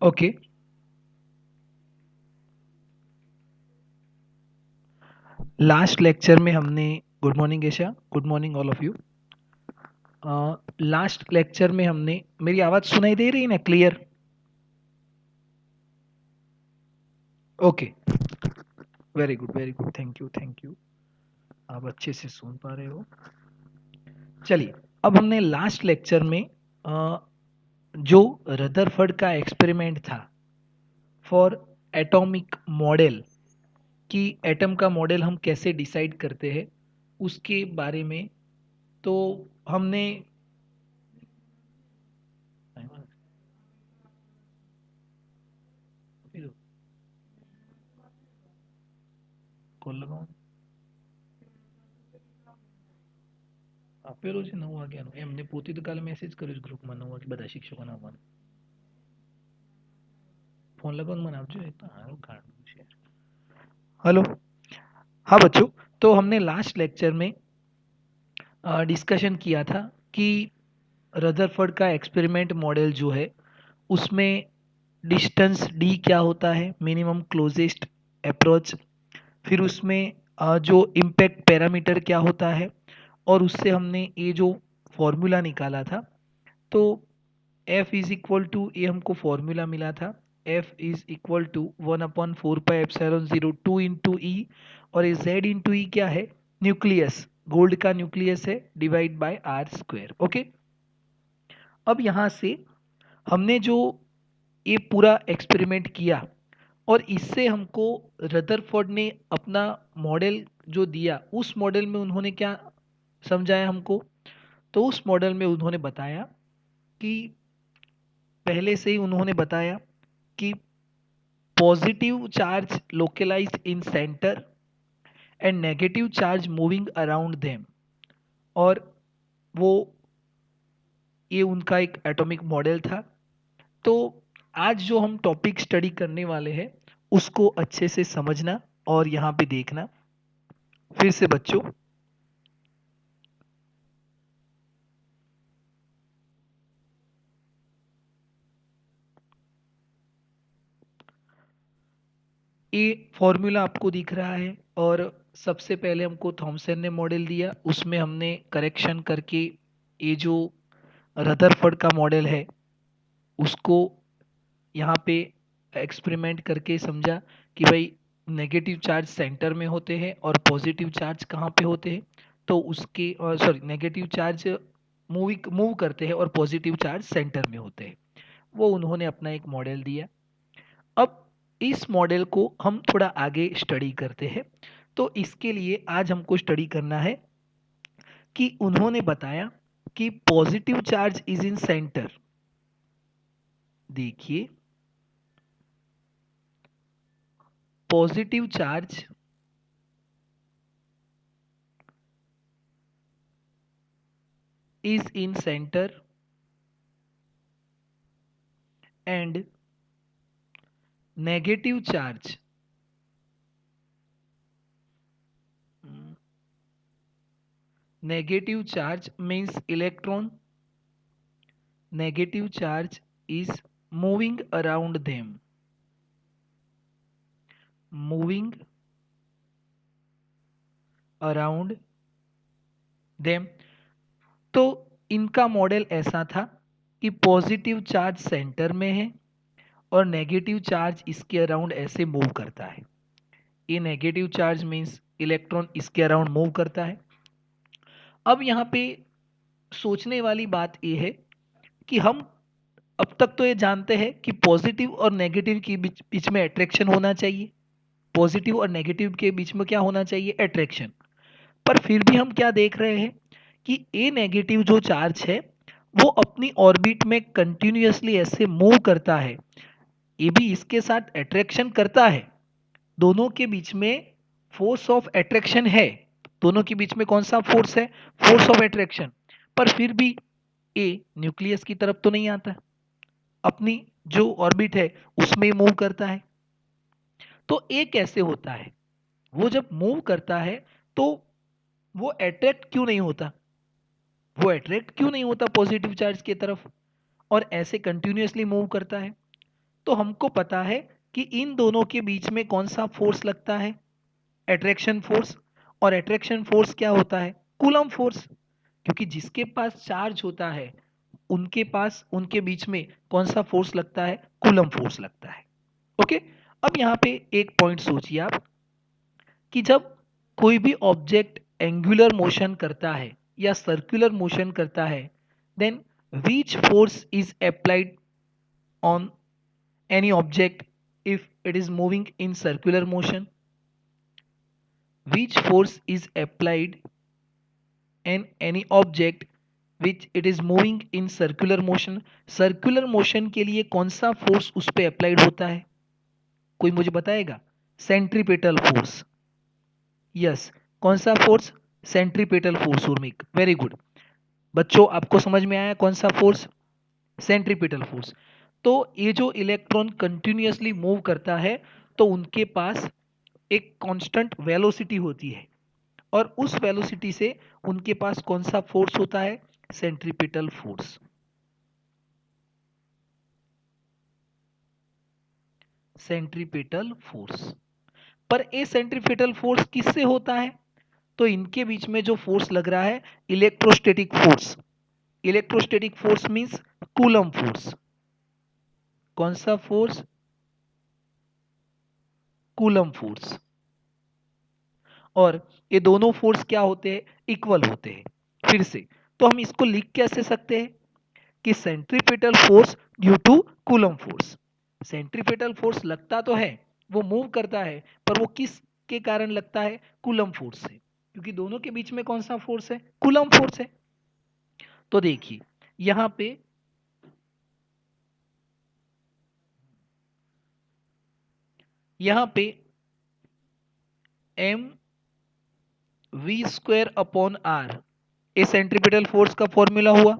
Okay. Last lecture में हमने, good morning Esha, good morning all of you. Last lecture में हमने, मेरी आवाज़ सुनाई दे रही है ना clear? Okay, very good very good, thank you thank you. आप अच्छे से सुन पा रहे हो। चलिए, अब हमने लास्ट लेक्चर में जो रदरफर्ड का एक्सपेरिमेंट था फॉर एटॉमिक मॉडल, कि एटम का मॉडल हम कैसे डिसाइड करते हैं उसके बारे में, तो हमने कॉल लगाओ, આપેલો છે 9 વાગ્યાનો, એમને પોતે તો કાલે મેસેજ કર્યો છે ગ્રુપમાં 9 વાગે બધા શિક્ષકોને આવવાનું. ફોન લગાવો મને આપજો, એ તો હારું કાઢવું છે. हेलो, हाँ बच्चों, तो हमने लास्ट लेक्चर में डिस्कशन किया था कि रदरफर्ड का एक्सपेरिमेंट मॉडल जो है उसमें डिस्टेंस डी क्या होता है, मिनिमम क्लोजेस्ट अप्रोच, फिर उसमें जो इम्पैक्ट पैरामीटर क्या होता है, और उससे हमने ये जो फॉर्मूला निकाला था, तो F इज इक्वल टू, ये हमको फॉर्मूला मिला था, F is equal to 1/4πε0 2 into e, और ये Z इंटू ई क्या है, न्यूक्लियस, गोल्ड का न्यूक्लियस है, divide by r square. Okay, अब यहाँ से हमने जो ये पूरा एक्सपेरिमेंट किया और इससे हमको रदरफोर्ड ने अपना मॉडल जो दिया, उस मॉडल में उन्होंने क्या समझाया हमको, तो उस मॉडल में उन्होंने बताया कि पहले से ही उन्होंने बताया कि positive charge localised in centre and negative charge moving around them, और वो ये उनका एक एटॉमिक मॉडल था. तो आज जो हम टॉपिक स्टडी करने वाले हैं उसको अच्छे से समझना और यहाँ पे देखना. फिर से बच्चों, ये फॉर्मूला आपको दिख रहा है, और सबसे पहले हमको थॉमसन ने मॉडल दिया, उसमें हमने करेक्शन करके ये जो रदरफोर्ड का मॉडल है उसको यहाँ पे एक्सपेरिमेंट करके समझा कि भाई नेगेटिव चार्ज सेंटर में होते हैं और पॉजिटिव चार्ज कहाँ पे होते हैं, तो उसके, सॉरी, नेगेटिव चार्ज मूव करते हैं और पॉजिटिव चार्ज सेंटर में होते हैं. वो उन्होंने अपना एक मॉडल दिया. अब इस मॉडल को हम थोड़ा आगे स्टडी करते हैं. तो इसके लिए आज हमको स्टडी करना है कि उन्होंने बताया कि positive charge is in center. देखिए, positive charge is in center and negative charge, negative charge means electron, negative charge is moving around them, moving around them. तो इनका मॉडल ऐसा था कि पॉजिटिव चार्ज सेंटर में है और नेगेटिव चार्ज इसके अराउंड ऐसे मूव करता है. ये नेगेटिव चार्ज मीन्स इलेक्ट्रॉन इसके अराउंड मूव करता है. अब यहाँ पे सोचने वाली बात ये है कि हम अब तक तो ये जानते हैं कि पॉजिटिव और नेगेटिव के बीच बीच में अट्रैक्शन होना चाहिए, पॉजिटिव और नेगेटिव के बीच में क्या होना चाहिए, अट्रैक्शन. पर फिर भी हम क्या देख रहे हैं कि ए नेगेटिव जो चार्ज है वो अपनी ऑर्बिट में कंटिन्यूअसली ऐसे मूव करता है, ये भी इसके साथ अट्रैक्शन करता है, दोनों के बीच में फोर्स ऑफ अट्रैक्शन है, दोनों के बीच में कौन सा फोर्स है, फोर्स ऑफ अट्रैक्शन. पर फिर भी ए न्यूक्लियस की तरफ तो नहीं आता, अपनी जो ऑर्बिट है उसमें मूव करता है. तो ये कैसे होता है, वो जब मूव करता है तो वो अट्रैक्ट क्यों नहीं होता, वो अट्रैक्ट क्यों नहीं होता पॉजिटिव चार्ज की तरफ और ऐसे कंटिन्यूअसली मूव करता है. तो हमको पता है कि इन दोनों के बीच में कौन सा फोर्स लगता है, अट्रैक्शन फोर्स। और अट्रैक्शन फोर्स क्या होता है, कूलम फोर्स, क्योंकि जिसके पास चार्ज होता है उनके पास उनके बीच में कौन सा फोर्स लगता है, कूलम फोर्स लगता है। ओके, अब यहाँ पे एक पॉइंट सोचिए आप कि जब कोई भी ऑब्जेक्ट एंगुलर मोशन करता है या सर्कुलर मोशन करता है, then which force is applied on any object if it is moving in circular motion? Which force is applied in any object which it is moving in circular motion? Circular motion के लिए कौन सा force उस पे applied होता है, कोई मुझे बताएगा? Centripetal force. यस, कौन सा force, centripetal force Urmik, very good. बच्चों आपको समझ में आया कौन सा फोर्स, सेंट्रीपेटल फोर्स। तो ये जो इलेक्ट्रॉन कंटिन्यूअसली मूव करता है तो उनके पास एक कांस्टेंट वेलोसिटी होती है और उस वेलोसिटी से उनके पास कौन सा फोर्स होता है, सेंट्रीपेटल फोर्स। Centripetal force. पर ये सेंट्रीपेटल फोर्स किससे होता है, तो इनके बीच में जो फोर्स लग रहा है electrostatic force. Electrostatic force means coulomb force. कौन सा फोर्स, कूलम फोर्स। और ये दोनों फोर्स क्या होते हैं, इक्वल होते हैं। फिर से तो हम इसको लिख कैसे सकते हैं कि centripetal force due to coulomb force. Centripetal force लगता तो है, वो मूव करता है, पर वो किस के कारण लगता है, कूलम फोर्स से, क्योंकि दोनों के बीच में कौन सा फोर्स है, कूलम फोर्स है। तो देखिए यहां पे M V square upon R, a centripetal force का फॉर्मूला हुआ।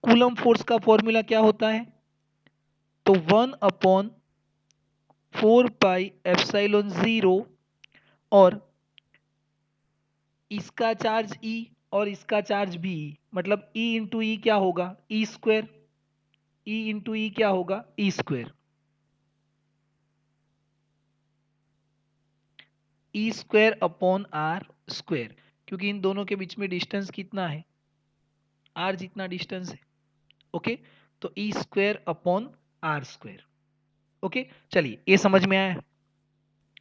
कूलम फोर्स का फॉर्मूला क्या होता है, तो 1/4 पाई एप्सिलॉन 0, और इसका चार्ज E और इसका चार्ज भी E, मतलब E इंटू ई क्या होगा, e square. E into e क्या होगा, e square. E square upon are square, क्योंकि इन दोनों के बीच में डिस्टेंस कितना है, आर जितना डिस्टेंस है। ओके, तो e square upon are square. Okay, चलिए ये समझ में आया,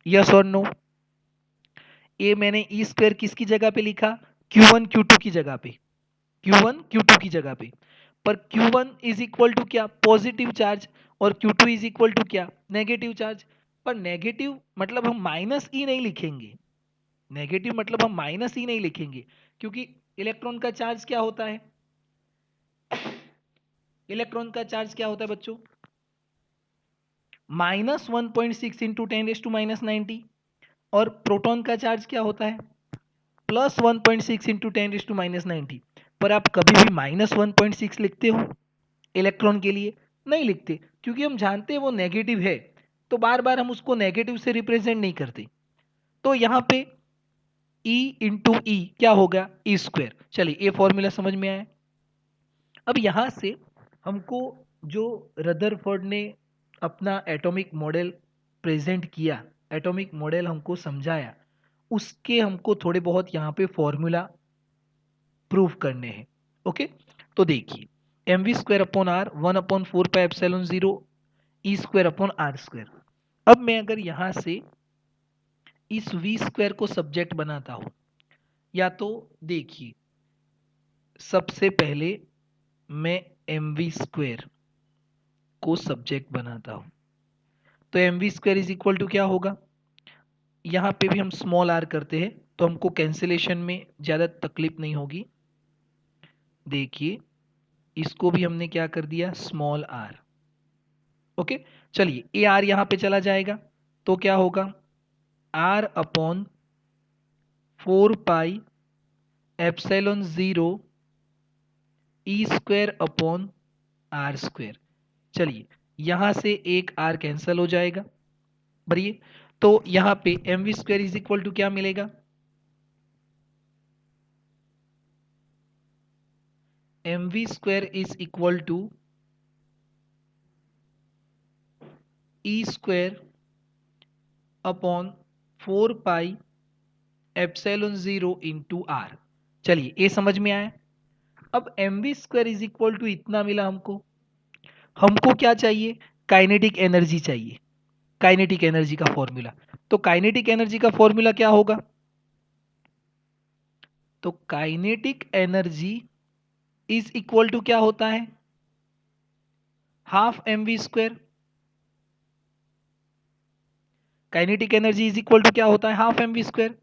यस और नो। ये मैंने ई स्क्वायर किसकी जगह पे लिखा, Q1 Q2 की जगह पे, Q1 Q2 की जगह पे। पर Q1 इज इक्वल टू क्या, पॉजिटिव चार्ज, और Q2 इज इक्वल टू क्या, नेगेटिव चार्ज। पर नेगेटिव मतलब हम माइनस ई नहीं लिखेंगे, नेगेटिव मतलब हम माइनस ई नहीं लिखेंगे, क्योंकि इलेक्ट्रॉन का चार्ज क्या होता है, इलेक्ट्रॉन का चार्ज क्या होता है बच्चों, -1.6 इंटू 10⁻⁻90। और प्रोटॉन का चार्ज क्या होता है, +1.6 इंटू 10⁻⁻90। पर आप कभी भी -1.6 लिखते हो इलेक्ट्रॉन के लिए, नहीं लिखते, क्योंकि हम जानते हैं वो नेगेटिव है, तो बार बार हम उसको नेगेटिव से रिप्रेजेंट नहीं करते। तो यहाँ पे E इंटू ई क्या होगा, ई स्क्वायर। चलिए ये फॉर्मूला समझ में आया। अब यहाँ से हमको जो रदरफोर्ड ने अपना एटॉमिक मॉडल प्रेजेंट किया, एटॉमिक मॉडल हमको समझाया, उसके हमको थोड़े बहुत यहाँ पे फॉर्मूला प्रूव करने हैं। ओके, तो देखिए M V square upon R 1/4 pi epsilon 0 E square upon are square. अब मैं अगर यहाँ से इस वी स्क्वायर को सब्जेक्ट बनाता हूँ, या तो देखिए सबसे पहले मैं एम वी स्क्वायर को सब्जेक्ट बनाता हूँ, तो M V square is equal to क्या होगा, यहाँ पे भी हम स्मॉल आर करते हैं तो हमको कैंसिलेशन में ज़्यादा तकलीफ नहीं होगी। देखिए इसको भी हमने क्या कर दिया, स्मॉल आर। ओके, चलिए ए आर यहाँ पे चला जाएगा, तो क्या होगा, R upon 4 pi epsilon 0 E square upon are square. चलिए यहाँ से एक आर कैंसिल हो जाएगा, बढ़िए। तो यहाँ पे M V square is equal to क्या मिलेगा, M V square is equal to E square upon 4 pi epsilon 0 into are. चलिए ये समझ में आया। अब M V square is equal to इतना मिला हमको। हमको क्या चाहिए? काइनेटिक एनर्जी चाहिए। काइनेटिक एनर्जी का फॉर्मूला, तो काइनेटिक एनर्जी का फॉर्मूला क्या होगा? तो kinetic energy is equal to क्या होता है? Half M V square. Kinetic energy is equal to क्या होता है? Half M V square.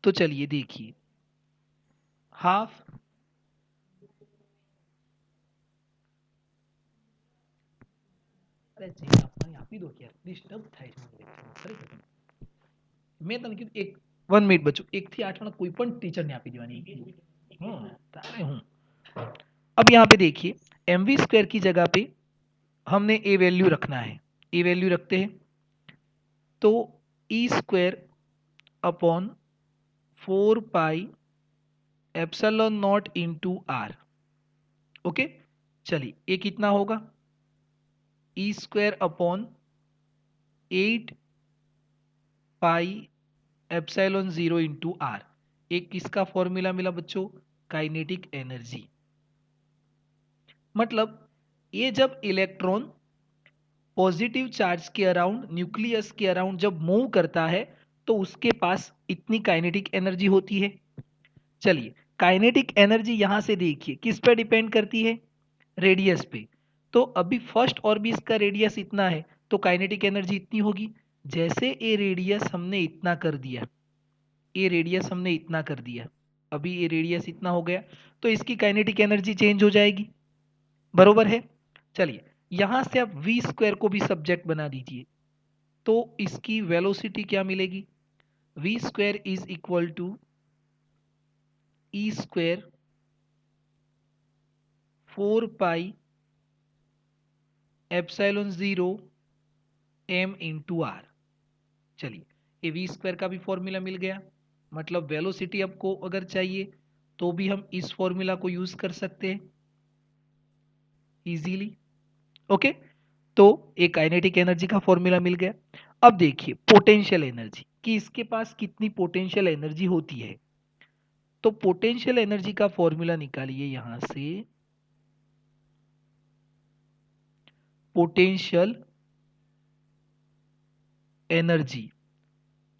तो चलिए देखिए, हाफ આપી દો યાર, ડિસ્ટર્બ થાય છે મને ખરેખર. મેં તને કીધું એક 1 મિનિટ બચ્ચું, 1 થી 8 कोई પણ ટીચરને આપી દેવાની. તારે હું अब यहाँ पे देखिए, एम वी स्क्वायर की जगह पे हमने ए वैल्यू रखना है। ए वैल्यू रखते हैं तो e square upon 4 pi epsilon naught into r. Okay, चलिए ये कितना होगा? E square upon 8 pi epsilon 0 into r. एक किसका फॉर्मूला मिला बच्चों? Kinetic energy. मतलब ये जब इलेक्ट्रॉन पॉजिटिव चार्ज के अराउंड, न्यूक्लियस के अराउंड जब मूव करता है तो उसके पास इतनी काइनेटिक एनर्जी होती है। चलिए, काइनेटिक एनर्जी यहां से देखिए किस पे डिपेंड करती है? रेडियस पे। तो अभी फर्स्ट ऑर्बिट का रेडियस इतना है तो काइनेटिक एनर्जी इतनी होगी। जैसे ये रेडियस हमने इतना कर दिया, ये रेडियस हमने इतना कर दिया, अभी ये रेडियस इतना हो गया, तो इसकी काइनेटिक एनर्जी चेंज हो जाएगी। बरोबर है। चलिए यहां से आप वी स्क्वायर को भी सब्जेक्ट बना दीजिए, तो इसकी वेलोसिटी क्या मिलेगी? V square is equal to E square 4 pi epsilon 0 M into are. चलिए ये वी स्क्वायर का भी फॉर्मूला मिल गया। मतलब वेलोसिटी आपको अगर चाहिए तो भी हम इस फॉर्मूला को यूज कर सकते हैं इजीली। ओके, तो एक काइनेटिक एनर्जी का फॉर्मूला मिल गया। अब देखिए पोटेंशियल एनर्जी कि इसके पास कितनी पोटेंशियल एनर्जी होती है। तो पोटेंशियल एनर्जी का फॉर्मूला निकालिए यहां से। Potential energy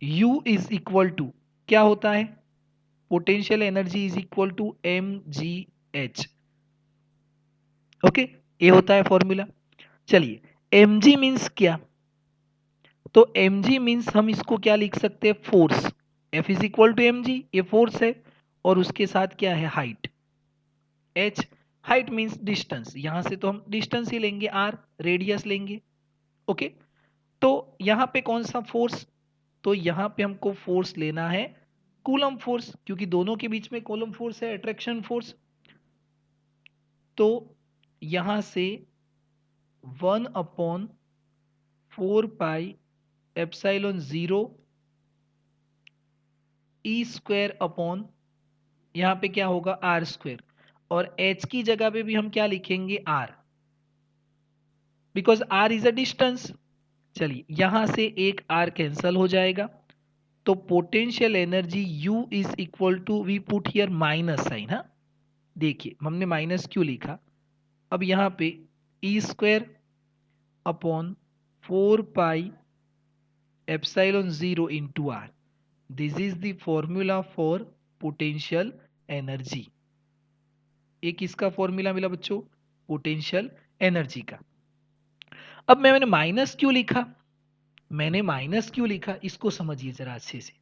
U is equal to क्या होता है? Potential energy is equal to M G H. Okay, ये होता है फॉर्मूला। चलिए एम जी मीन्स क्या? तो एम जी मीन्स हम इसको क्या लिख सकते हैं? Force. F is equal to M G, ये फोर्स है, और उसके साथ क्या है? Height. H, height means distance, यहां से तो हम डिस्टेंस ही लेंगे, आर रेडियस लेंगे। ओके, तो यहां पे कौन सा फोर्स? तो यहां पे हमको फोर्स लेना है कूलम फोर्स, क्योंकि दोनों के बीच में कूलम फोर्स है, अट्रैक्शन फोर्स। तो यहां से 1/4 pi epsilon 0 E square upon, यहां पे क्या होगा? Are square. और एच की जगह पे भी हम क्या लिखेंगे? R, because r is a distance. चलिए यहां से एक आर कैंसल हो जाएगा, तो potential energy U is equal to, we put here minus sign. हाँ, देखिए हमने माइनस क्यों लिखा? अब यहां पे e square upon 4 pi epsilon 0 into are, this is the formula for potential energy. एक किसका फॉर्मूला मिला बच्चों? पोटेंशियल एनर्जी का। अब मैंने माइनस क्यों लिखा? मैंने माइनस क्यों लिखा इसको समझिए जरा अच्छे से।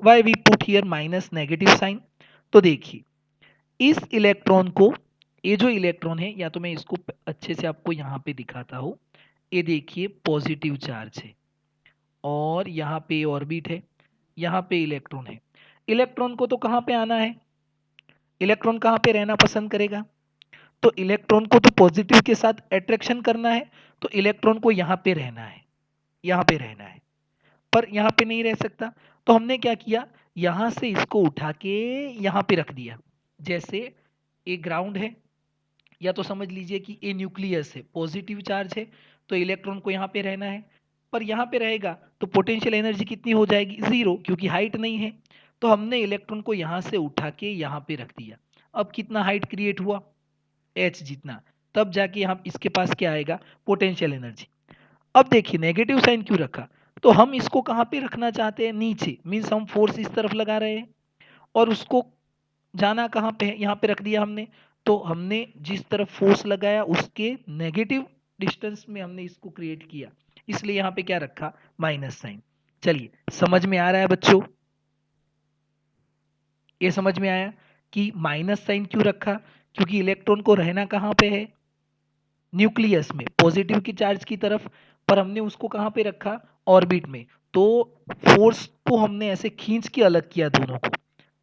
Why we put here minus negative sign? तो देखिए इस इलेक्ट्रॉन को, ये जो इलेक्ट्रॉन है, या तो मैं इसको अच्छे से आपको यहां पे दिखाता हूं। ये देखिए पॉजिटिव चार्ज है, और यहाँ पे ऑर्बिट है, यहाँ पे इलेक्ट्रॉन है। इलेक्ट्रॉन को तो कहाँ पे आना है? इलेक्ट्रॉन कहाँ पे रहना पसंद करेगा? तो इलेक्ट्रॉन को तो पॉजिटिव के साथ अट्रैक्शन करना है, तो इलेक्ट्रॉन को यहाँ पे रहना है, यहाँ पे रहना है, पर यहाँ पे नहीं रह सकता। तो हमने क्या किया? यहाँ से इसको उठा के यहाँ पे रख दिया। जैसे ये ग्राउंड है, या तो समझ लीजिए कि ए न्यूक्लियस है, पॉजिटिव चार्ज है, तो इलेक्ट्रॉन को यहाँ पे रहना है, पर यहाँ पे रहेगा तो पोटेंशियल एनर्जी कितनी हो जाएगी, जीरो, क्योंकि हाइट नहीं है। तो हमने इलेक्ट्रॉन को यहाँ से उठा के यहाँ पे रख दिया। अब कितना हाइट क्रिएट हुआ, h जितना, तब जाके हम इसके पास क्या आएगा, पोटेंशियल एनर्जी। अब देखिए नेगेटिव साइन क्यों रखा, तो हम इसको कहाँ पे रखना चाहते हैं, नीचे, मीन्स हम फोर्स इस तरफ लगा रहे हैं और उसको जाना कहाँ पे है, यहाँ पे रख दिया हमने। तो हमने जिस तरफ फोर्स लगाया उसके नेगेटिव डिस्टेंस में हमने इसको क्रिएट किया, इसलिए यहाँ पे क्या रखा, माइनस साइन। चलिए समझ में आ रहा है बच्चों, ये समझ में आया कि माइनस साइन क्यों रखा, क्योंकि इलेक्ट्रॉन को रहना कहाँ पे है, न्यूक्लियस में, पॉजिटिव की चार्ज की तरफ, पर हमने उसको कहाँ पे रखा, ऑर्बिट में। तो फोर्स को हमने ऐसे खींच के अलग किया दोनों को,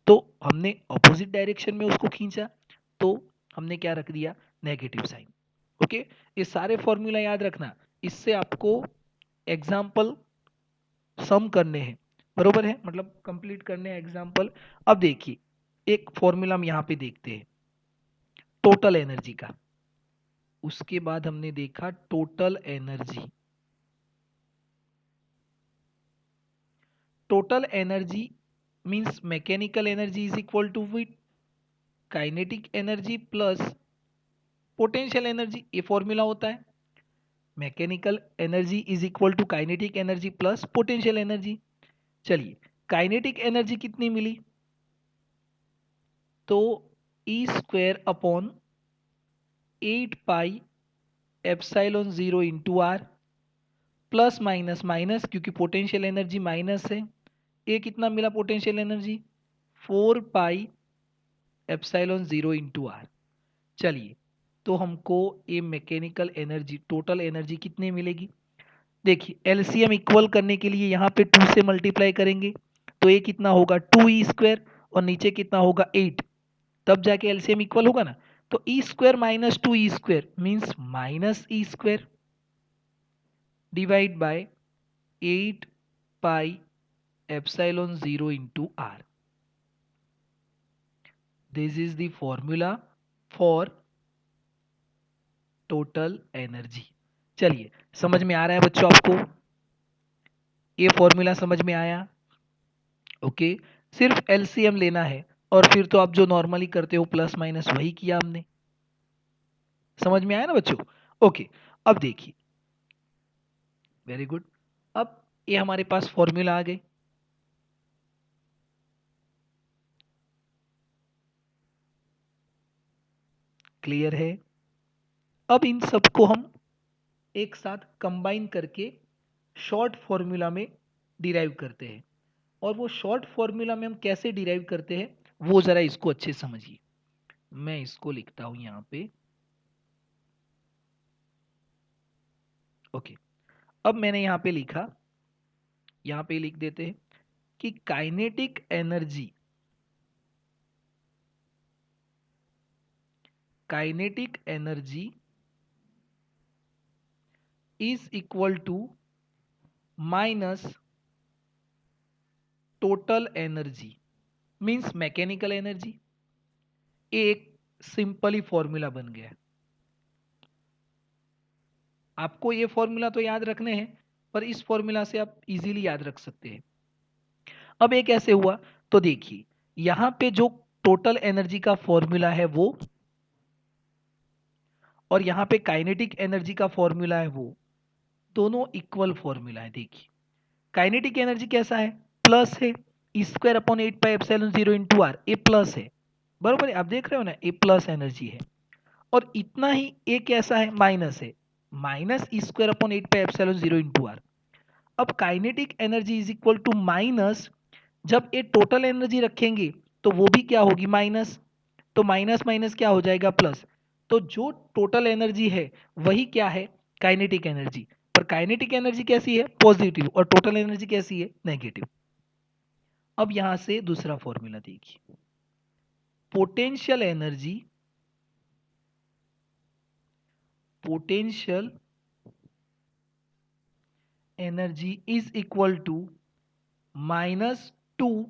तो हमने ऑपोजिट डायरेक्शन में उसको खींचा, तो हमने क्या रख दिया, नेगेटिव साइन। ओके, ये सारे फॉर्मूला याद रखना, इससे आपको एग्जाम्पल सम करने हैं, बरोबर है, मतलब कंप्लीट करने हैं एग्जाम्पल। अब देखिए एक फॉर्मूला हम यहाँ पे देखते हैं टोटल एनर्जी का, उसके बाद हमने देखा total energy. Total energy means mechanical energy is equal to with kinetic energy plus potential energy, ये फॉर्मूला होता है। Mechanical energy is equal to kinetic energy plus potential energy. चलिए काइनेटिक एनर्जी कितनी मिली, तो e square upon 8 pi epsilon 0 into r, plus minus minus, क्योंकि potential energy minus है, ये कितना मिला potential energy, 4 pi epsilon 0 into are. चलिए तो हमको ये मैकेनिकल एनर्जी टोटल एनर्जी कितनी मिलेगी, देखिए एलसीएम इक्वल करने के लिए यहाँ पे 2 से मल्टीप्लाई करेंगे, तो ये कितना होगा 2e² और नीचे कितना होगा 8, तब जाके एलसीएम इक्वल होगा ना। तो e² minus 2e² means minus e² divide by 8 pi epsilon 0 into are. This is the formula for total energy. चलिए समझ में आ रहा है बच्चों आपको, ये फॉर्मूला समझ में आया, ओके। सिर्फ एलसीएम लेना है और फिर तो आप जो नॉर्मली करते हो प्लस माइनस वही किया हमने, समझ में आया ना बच्चों। ओके, अब देखिए, वेरी गुड, अब ये हमारे पास फॉर्मूला आ गए, क्लियर है। अब इन सबको हम एक साथ कंबाइन करके शॉर्ट फॉर्मूला में डिराइव करते हैं, और वो शॉर्ट फॉर्मूला में हम कैसे डिराइव करते हैं वो जरा इसको अच्छे से समझिए। मैं इसको लिखता हूं यहाँ पे, ओके। अब मैंने यहाँ पे लिखा, यहाँ पे लिख देते हैं कि kinetic energy is equal to minus total energy means mechanical energy. एक सिंपल ही फॉर्मूला बन गया, आपको ये फॉर्मूला तो याद रखने हैं, पर इस फॉर्मूला से आप इजीली याद रख सकते हैं। अब ये कैसे हुआ, तो देखिए यहां पे जो टोटल एनर्जी का फॉर्मूला है वो, और यहां पे काइनेटिक एनर्जी का फॉर्मूला है वो, दोनों इक्वल फॉर्मूला है। देखिए काइनेटिक एनर्जी कैसा है, प्लस है, E² upon 8 pi epsilon 0 into R, ए प्लस है, बरोबर है, आप देख रहे हो ना, ए प्लस एनर्जी है। और इतना ही ए कैसा है, माइनस है, minus E² upon 8 pi epsilon 0 into r. अब kinetic energy is equal to minus, जब ये टोटल एनर्जी रखेंगे तो वो भी क्या होगी, माइनस, तो माइनस माइनस क्या हो जाएगा, प्लस। तो जो टोटल एनर्जी है वही क्या है, काइनेटिक एनर्जी, पर काइनेटिक एनर्जी कैसी है, पॉजिटिव, और टोटल एनर्जी कैसी है, नेगेटिव। अब यहां से दूसरा फॉर्मूला देखिए, potential energy, potential energy is equal to -2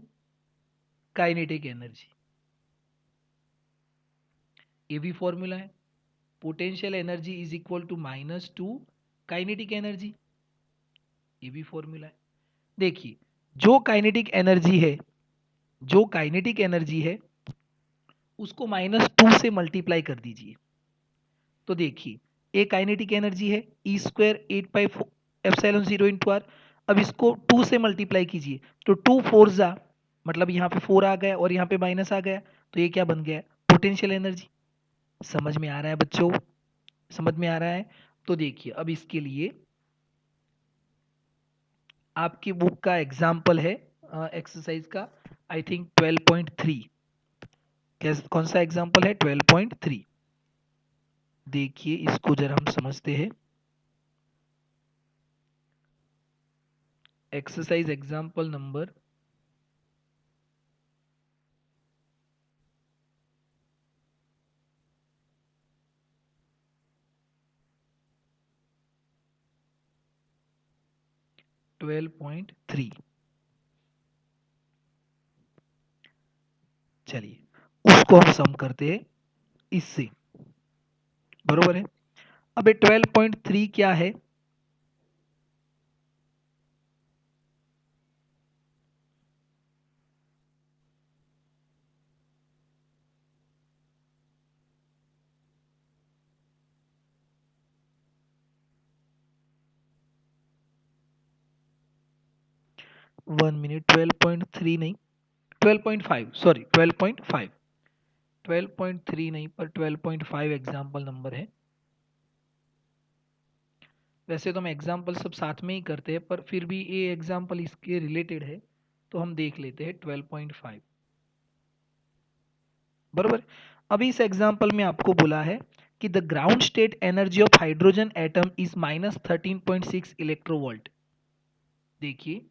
kinetic energy, ये भी फॉर्मूला है। Potential energy is equal to -2 kinetic energy, ये भी फॉर्मूला है। देखिए जो काइनेटिक एनर्जी है, जो काइनेटिक एनर्जी है उसको -2 से मल्टीप्लाई कर दीजिए। तो देखिए ए काइनेटिक एनर्जी है e square 8 pi epsilon 0 into r. अब इसको 2 से मल्टीप्लाई कीजिए तो 2 4 जा, मतलब यहाँ पे 4 आ गया और यहाँ पे माइनस आ गया, तो ये क्या बन गया? Potential energy. समझ में आ रहा है बच्चों? समझ में आ रहा है? तो देखिए अब इसके लिए आपकी बुक का एग्जाम्पल है एक्सरसाइज का, आई थिंक 12.3। कौन सा एग्जाम्पल है? 12.3। देखिए इसको जरा हम समझते हैं। Exercise example number 12.3। चलिए उसको हम सम करते हैं इससे, बरोबर है। अब 12.3 क्या है? वन मिनट, 12.3 नहीं, 12.5, सॉरी 12.5। 12.3 नहीं पर 12.5 एग्जाम्पल नंबर है। वैसे तो हम एग्जाम्पल सब साथ में ही करते हैं, पर फिर भी ये एग्जाम्पल इसके रिलेटेड है तो हम देख लेते हैं 12.5, बरोबर। अभी इस एग्जाम्पल में आपको बोला है कि the ground state energy of hydrogen atom is -13.6 electronvolt. देखिए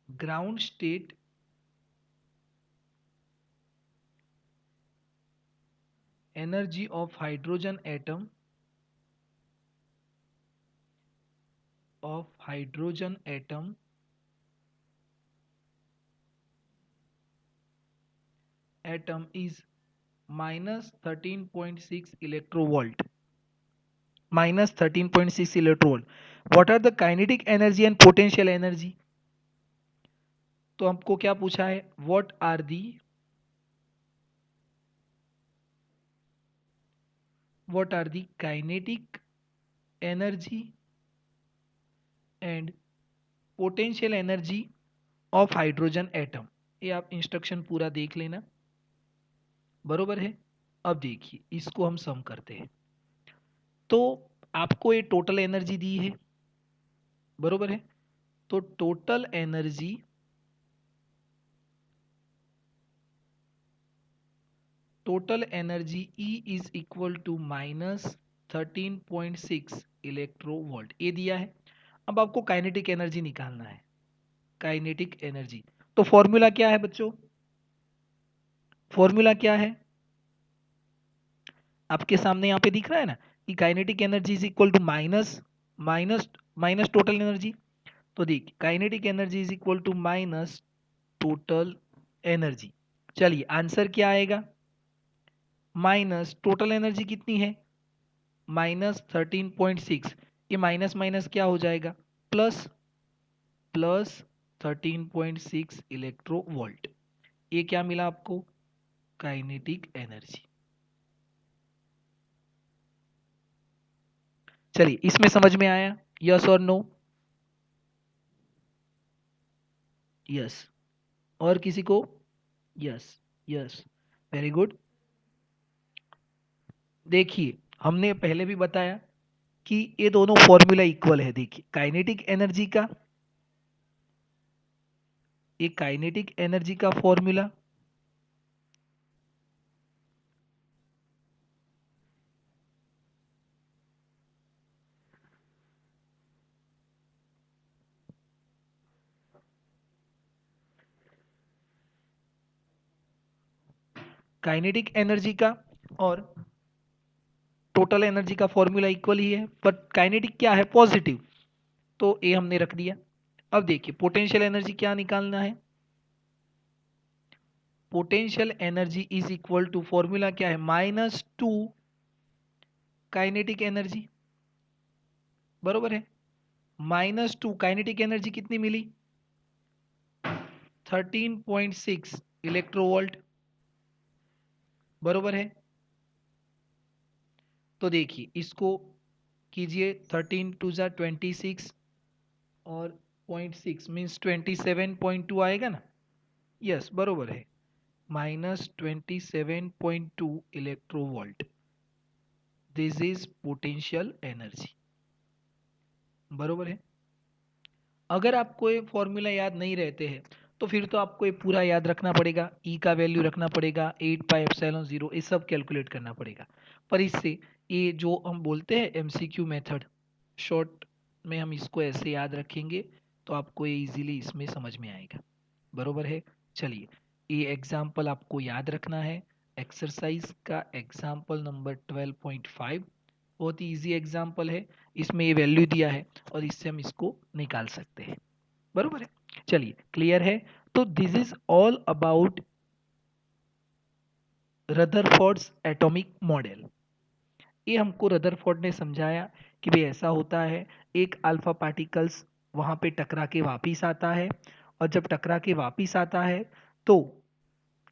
ground state energy of hydrogen atom atom is -13.6 electronvolt, -13.6 electronvolt. What are the kinetic energy and potential energy? तो हमको क्या पूछा है? What are the kinetic energy and potential energy of hydrogen atom. ये आप instruction पूरा देख लेना, बरोबर है। अब देखिए इसको हम सम करते हैं। तो आपको ये टोटल एनर्जी दी है, बरोबर है। तो total energy E is equal to -13.6 electronvolt, ये दिया है। अब आपको काइनेटिक एनर्जी निकालना है, काइनेटिक एनर्जी। तो फॉर्मूला क्या है बच्चों? फॉर्मूला क्या है? आपके सामने यहाँ पे दिख रहा है ना कि kinetic energy is equal to minus minus minus total energy. तो देखिए kinetic energy is equal to minus total energy. चलिए आंसर क्या आएगा? माइनस टोटल एनर्जी कितनी है? -13.6। ये माइनस माइनस क्या हो जाएगा? Plus, plus 13.6 electronvolt. ये क्या मिला आपको? Kinetic energy. चलिए इसमें समझ में आया? यस और नो? यस। और किसी को? Yes, yes, very good. देखिए हमने पहले भी बताया कि ये दोनों फॉर्मूला इक्वल है। देखिए काइनेटिक एनर्जी का, ये काइनेटिक एनर्जी का फॉर्मूला काइनेटिक एनर्जी का और टोटल एनर्जी का फॉर्मूला इक्वल ही है, बट काइनेटिक क्या है? पॉजिटिव, तो ये हमने रख दिया। अब देखिए पोटेंशियल एनर्जी क्या निकालना है? Potential energy is equal to, formula क्या है, -2 काइनेटिक एनर्जी, बरोबर है। -2 काइनेटिक एनर्जी कितनी मिली, 13.6 इलेक्ट्रोवोल्ट, बरोबर है। तो देखिए इसको कीजिए, 13 टू ज़ा 26 और 0.6 मीन्स 27.2 आएगा ना, यस बरोबर है, -27.2 electronvolt, this is potential energy, बरोबर है। अगर आपको ये फॉर्मूला याद नहीं रहते हैं तो फिर तो आपको ये पूरा याद रखना पड़ेगा, ई का वैल्यू रखना पड़ेगा, 8πε0, ये सब कैलकुलेट करना पड़ेगा। पर इससे ये जो हम बोलते हैं एमसीक्यू मेथड, शॉर्ट में हम इसको ऐसे याद रखेंगे तो आपको ये इजीली इसमें समझ में आएगा, बरोबर है। चलिए ये एग्जाम्पल आपको याद रखना है, एक्सरसाइज का एग्जाम्पल नंबर 12.5, बहुत ही ईजी एग्जाम्पल है, इसमें ये वैल्यू दिया है और इससे हम इसको निकाल सकते हैं, बरोबर है। चलिए क्लियर है। तो this is all about Rutherford's atomic model. ये हमको रदरफोर्ड ने समझाया कि भाई ऐसा होता है, एक अल्फा पार्टिकल्स वहां पे टकरा के वापिस आता है, और जब टकरा के वापिस आता है तो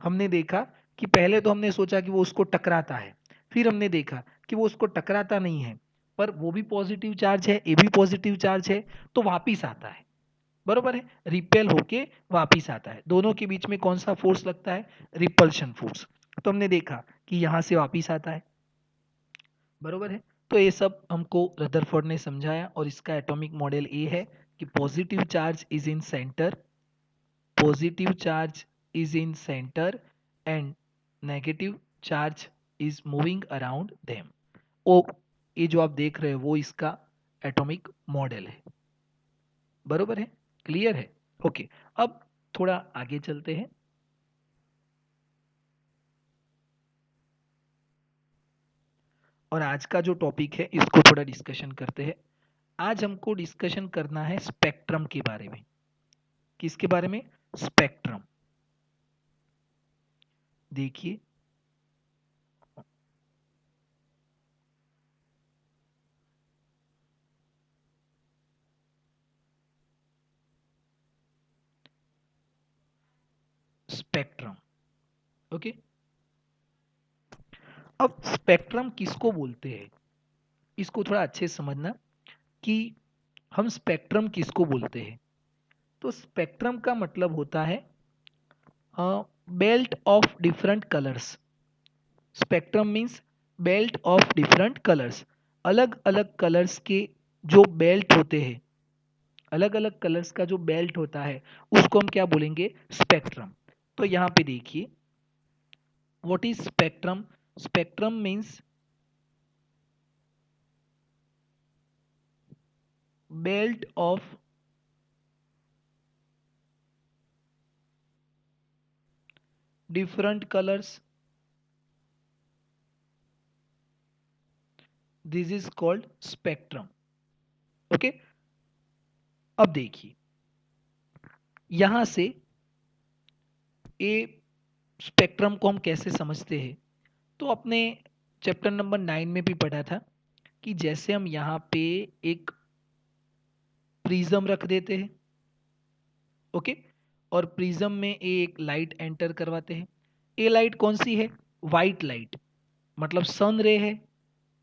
हमने देखा कि पहले तो हमने सोचा कि वो उसको टकराता है, फिर हमने देखा कि वो उसको टकराता नहीं है, पर वो भी पॉजिटिव चार्ज है, ये भी पॉजिटिव चार्ज है, तो वापिस आता है, बरोबर है, रिपेल होके वापिस आता है। दोनों के बीच में कौन सा फोर्स लगता है, रिपल्शन फोर्स। तो हमने देखा कि यहां से वापिस आता है, बरोबर है। तो ये सब हमको रदरफोर्ड ने समझाया, और इसका एटॉमिक मॉडल ये है कि positive charge is in center, positive charge is in centre and negative charge is moving around them. ओ, ये जो आप देख रहे हो वो इसका एटॉमिक मॉडल है, बरोबर है, क्लियर है। ओके, अब थोड़ा आगे चलते हैं। और आज का जो टॉपिक है इसको थोड़ा डिस्कशन करते हैं। आज हमको डिस्कशन करना है स्पेक्ट्रम के बारे में। किसके बारे में, स्पेक्ट्रम। देखिए स्पेक्ट्रम, ओके। अब स्पेक्ट्रम किसको बोलते हैं, इसको थोड़ा अच्छे से समझना कि हम स्पेक्ट्रम किसको बोलते हैं। तो स्पेक्ट्रम का मतलब होता है belt of different colours. Spectrum means belt of different colours, अलग अलग कलर्स के जो बेल्ट होते हैं, अलग अलग कलर्स का जो बेल्ट होता है उसको हम क्या बोलेंगे, स्पेक्ट्रम। तो यहाँ पे देखिए what is spectrum. Spectrum means belt of different colours, this is called spectrum, okay. अब देखिए यहां से ए स्पेक्ट्रम को हम कैसे समझते हैं, तो अपने चैप्टर नंबर 9 में भी पढ़ा था कि जैसे हम यहाँ पे एक प्रिज्म रख देते हैं, ओके, और प्रिज्म में एक लाइट एंटर करवाते हैं। ये लाइट कौन सी है, वाइट लाइट, मतलब सन रे है।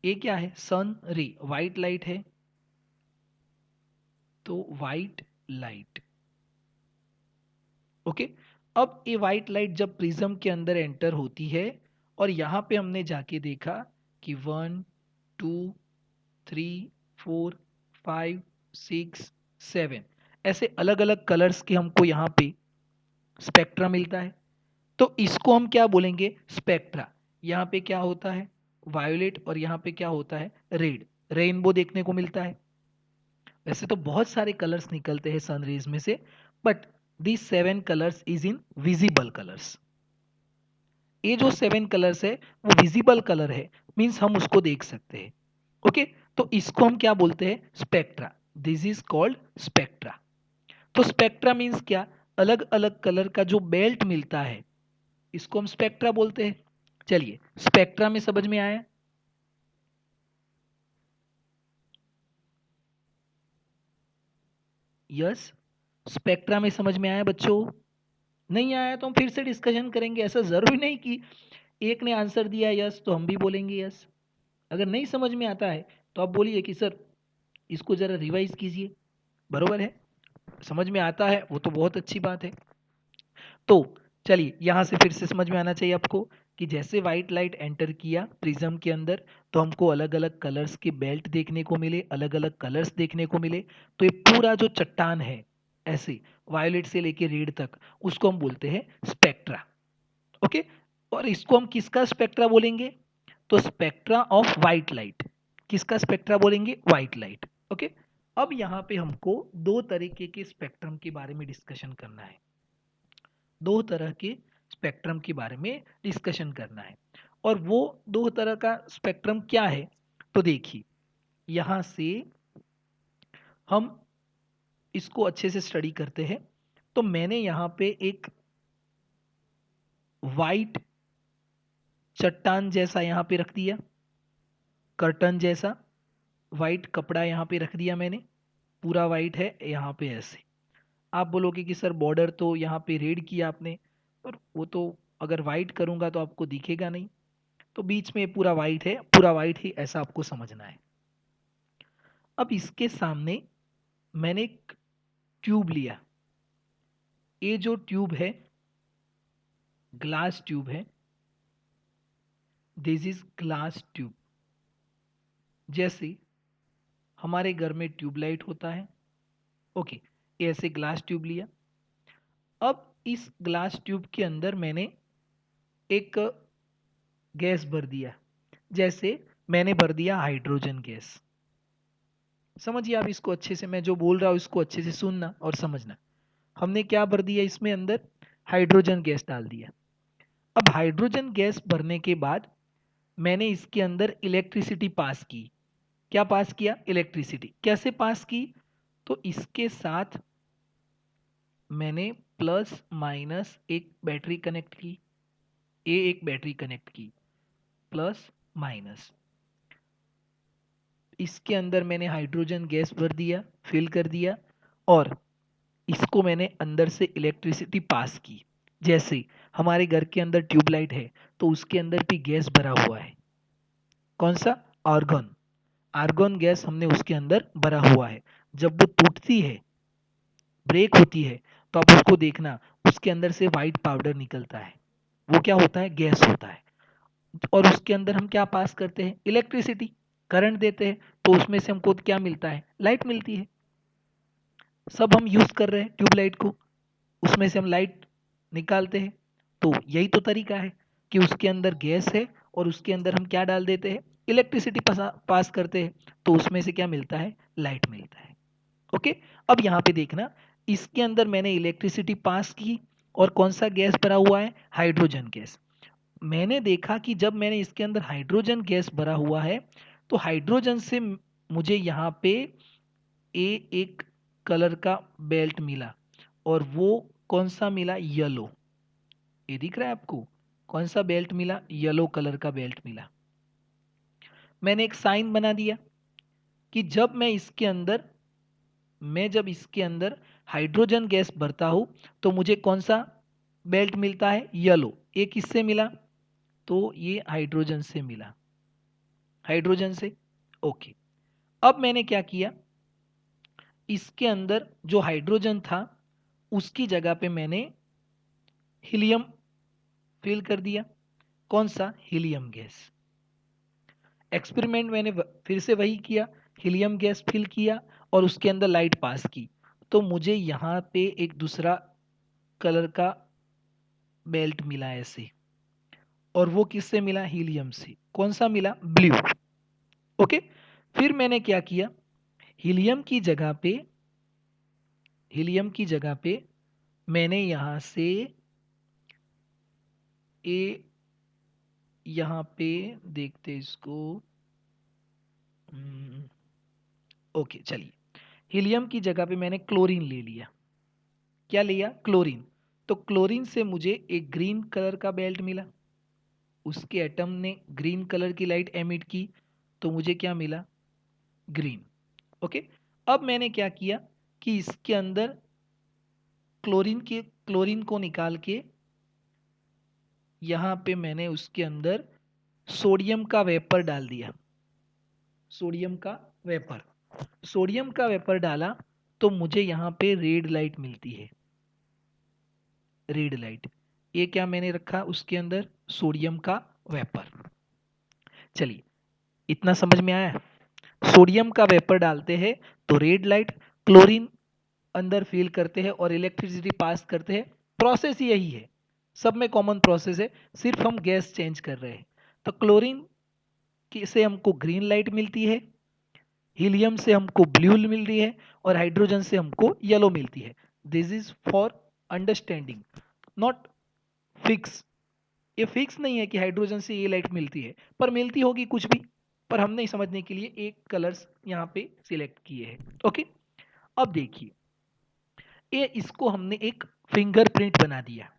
ये क्या है, सन रे, वाइट लाइट है, तो वाइट लाइट, ओके। अब ये वाइट लाइट जब प्रिज्म के अंदर एंटर होती है, और यहाँ पे हमने जाके देखा कि 1 2 3 4 5 6 7 ऐसे अलग अलग कलर्स के हमको यहाँ पे स्पेक्ट्रा मिलता है, तो इसको हम क्या बोलेंगे, स्पेक्ट्रा। यहाँ पे क्या होता है, वायोलेट, और यहाँ पे क्या होता है, रेड, रेनबो देखने को मिलता है। वैसे तो बहुत सारे कलर्स निकलते हैं सन रेज में से, but these 7 colours is in visible colours. ये जो 7 कलर्स है वो विजिबल कलर है, मीन्स हम उसको देख सकते हैं, ओके। तो इसको हम क्या बोलते हैं, spectra, this is called spectra. तो स्पेक्ट्रा मीन्स क्या, अलग अलग कलर का जो बेल्ट मिलता है, इसको हम स्पेक्ट्रा बोलते हैं। चलिए, स्पेक्ट्रा में समझ में आया? यस, स्पेक्ट्रा में समझ में आया बच्चों? नहीं आया तो हम फिर से डिस्कशन करेंगे। ऐसा जरूरी नहीं कि एक ने आंसर दिया यस तो हम भी बोलेंगे यस। अगर नहीं समझ में आता है तो आप बोलिए कि सर इसको जरा रिवाइज कीजिए। बरोबर है? समझ में आता है वो तो बहुत अच्छी बात है। तो चलिए, यहां से फिर से समझ में आना चाहिए आपको कि जैसे व्हाइट लाइट एंटर किया प्रिज्म के अंदर तो हमको अलग अलग कलर्स के बेल्ट देखने को मिले, अलग अलग कलर्स देखने को मिले। तो ये पूरा जो चट्टान है ऐसे वायलेट से लेके रेड तक, उसको हम बोलते हैं स्पेक्ट्रा। ओके, और इसको हम किसका स्पेक्ट्रा बोलेंगे? तो स्पेक्ट्रा ऑफ व्हाइट लाइट। किसका स्पेक्ट्रा बोलेंगे? White light. ओके, अब यहाँ पे हमको दो तरीके के स्पेक्ट्रम के बारे में डिस्कशन करना है। दो तरह के स्पेक्ट्रम के बारे में डिस्कशन करना है। और वो दो तरह का स्पेक्ट्रम क्या है? तो देखिए, यहां से हम इसको अच्छे से स्टडी करते हैं। तो मैंने यहां पे एक वाइट चट्टान जैसा यहां पे रख दिया, कर्टन जैसा वाइट कपड़ा यहां पे रख दिया मैंने, पूरा वाइट है यहां पे ऐसे। आप बोलोगे कि सर बॉर्डर तो यहाँ पे रेड किया आपने, पर वो तो अगर वाइट करूंगा तो आपको दिखेगा नहीं। तो बीच में पूरा वाइट है, पूरा वाइट ही ऐसा आपको समझना है। अब इसके सामने मैंने एक ट्यूब लिया। ये जो ट्यूब है ग्लास ट्यूब है, दिस इज ग्लास ट्यूब। जैसे हमारे घर में ट्यूबलाइट होता है, ओके, ये ऐसे ग्लास ट्यूब लिया। अब इस ग्लास ट्यूब के अंदर मैंने एक गैस भर दिया। जैसे मैंने भर दिया हाइड्रोजन गैस। समझिए आप इसको अच्छे से, मैं जो बोल रहा हूं इसको अच्छे से सुनना और समझना। हमने क्या भर दिया इसमें अंदर? हाइड्रोजन गैस डाल दिया। अब हाइड्रोजन गैस भरने के बाद मैंने इसके अंदर इलेक्ट्रिसिटी पास की। क्या पास किया? इलेक्ट्रिसिटी। कैसे पास की? तो इसके साथ मैंने प्लस माइनस एक बैटरी कनेक्ट की, ये एक बैटरी कनेक्ट की, प्लस माइनस। इसके अंदर मैंने हाइड्रोजन गैस भर दिया, फिल कर दिया, और इसको मैंने अंदर से इलेक्ट्रिसिटी पास की। जैसे हमारे घर के अंदर ट्यूबलाइट है तो उसके अंदर भी गैस भरा हुआ है। कौन सा? आर्गन। आर्गन गैस हमने उसके अंदर भरा हुआ है। जब वो टूटती है, ब्रेक होती है, तो आप उसको देखना, उसके अंदर से व्हाइट पाउडर निकलता है। वो क्या होता है? गैस होता है। और उसके अंदर हम क्या पास करते हैं? इलेक्ट्रिसिटी, करंट देते हैं। तो उसमें से हमको क्या मिलता है? लाइट मिलती है। सब हम यूज कर रहे हैं ट्यूबलाइट को, उसमें से हम लाइट निकालते हैं। तो यही तो तरीका है कि उसके अंदर गैस है और उसके अंदर हम क्या डाल देते हैं? इलेक्ट्रिसिटी पास करते हैं। तो उसमें से क्या मिलता है? लाइट मिलता है। ओके, अब यहाँ पे देखना, इसके अंदर मैंने इलेक्ट्रिसिटी पास की और कौन सा गैस भरा हुआ है? Hydrogen gas. मैंने देखा कि जब मैंने इसके अंदर हाइड्रोजन गैस भरा हुआ है तो हाइड्रोजन से मुझे यहाँ पे एक कलर का बेल्ट मिला, और वो कौन सा मिला? येलो। ये दिख रहा है आपको? कौन सा बेल्ट मिला? येलो कलर का बेल्ट मिला। मैंने एक साइन बना दिया कि जब इसके अंदर हाइड्रोजन गैस भरता हूं तो मुझे कौन सा बेल्ट मिलता है? येलो। ये किससे मिला? तो ये हाइड्रोजन से मिला, हाइड्रोजन से। ओके, अब मैंने क्या किया, इसके अंदर जो हाइड्रोजन था उसकी जगह पे मैंने हीलियम फिल कर दिया। कौन सा? Helium gas. एक्सपेरिमेंट मैंने फिर से वही किया, हीलियम गैस फिल किया और उसके अंदर लाइट पास की। तो मुझे यहाँ पे एक दूसरा कलर का बेल्ट मिला ऐसे, और वो किससे मिला? हीलियम से। कौन सा मिला? ब्लू। ओके, फिर मैंने क्या किया, हीलियम की जगह पे हीलियम की जगह पे मैंने यहां से ए यहाँ पे देखते इसको। ओके, चलिए, हीलियम की जगह पे मैंने क्लोरीन ले लिया। क्या लिया? क्लोरीन। तो क्लोरीन से मुझे एक ग्रीन कलर का बेल्ट मिला, उसके एटम ने ग्रीन कलर की लाइट एमिट की, तो मुझे क्या मिला? ग्रीन। ओके, अब मैंने क्या किया कि इसके अंदर क्लोरीन को निकाल के यहाँ पे मैंने उसके अंदर सोडियम का वेपर डाल दिया। सोडियम का वेपर, सोडियम का वेपर डाला तो मुझे यहाँ पे रेड लाइट मिलती है। रेड लाइट, ये क्या मैंने रखा उसके अंदर? सोडियम का वेपर। चलिए, इतना समझ में आया? सोडियम का वेपर डालते हैं तो रेड लाइट, क्लोरीन अंदर फील करते हैं और इलेक्ट्रिसिटी पास करते हैं। प्रोसेस यही है, सब में कॉमन प्रोसेस है, सिर्फ हम गैस चेंज कर रहे हैं। तो क्लोरीन से हमको ग्रीन लाइट मिलती है, हीलियम से हमको ब्लू मिल रही है, और हाइड्रोजन से हमको येलो मिलती है। This is for understanding, not fix. ये फिक्स नहीं है कि हाइड्रोजन से ये लाइट मिलती है, पर मिलती होगी कुछ भी, पर हमने समझने के लिए एक कलर्स यहाँ पे सिलेक्ट किए हैं। ओके, अब देखिए, ये इसको हमने एक फिंगरप्रिंट बना दिया,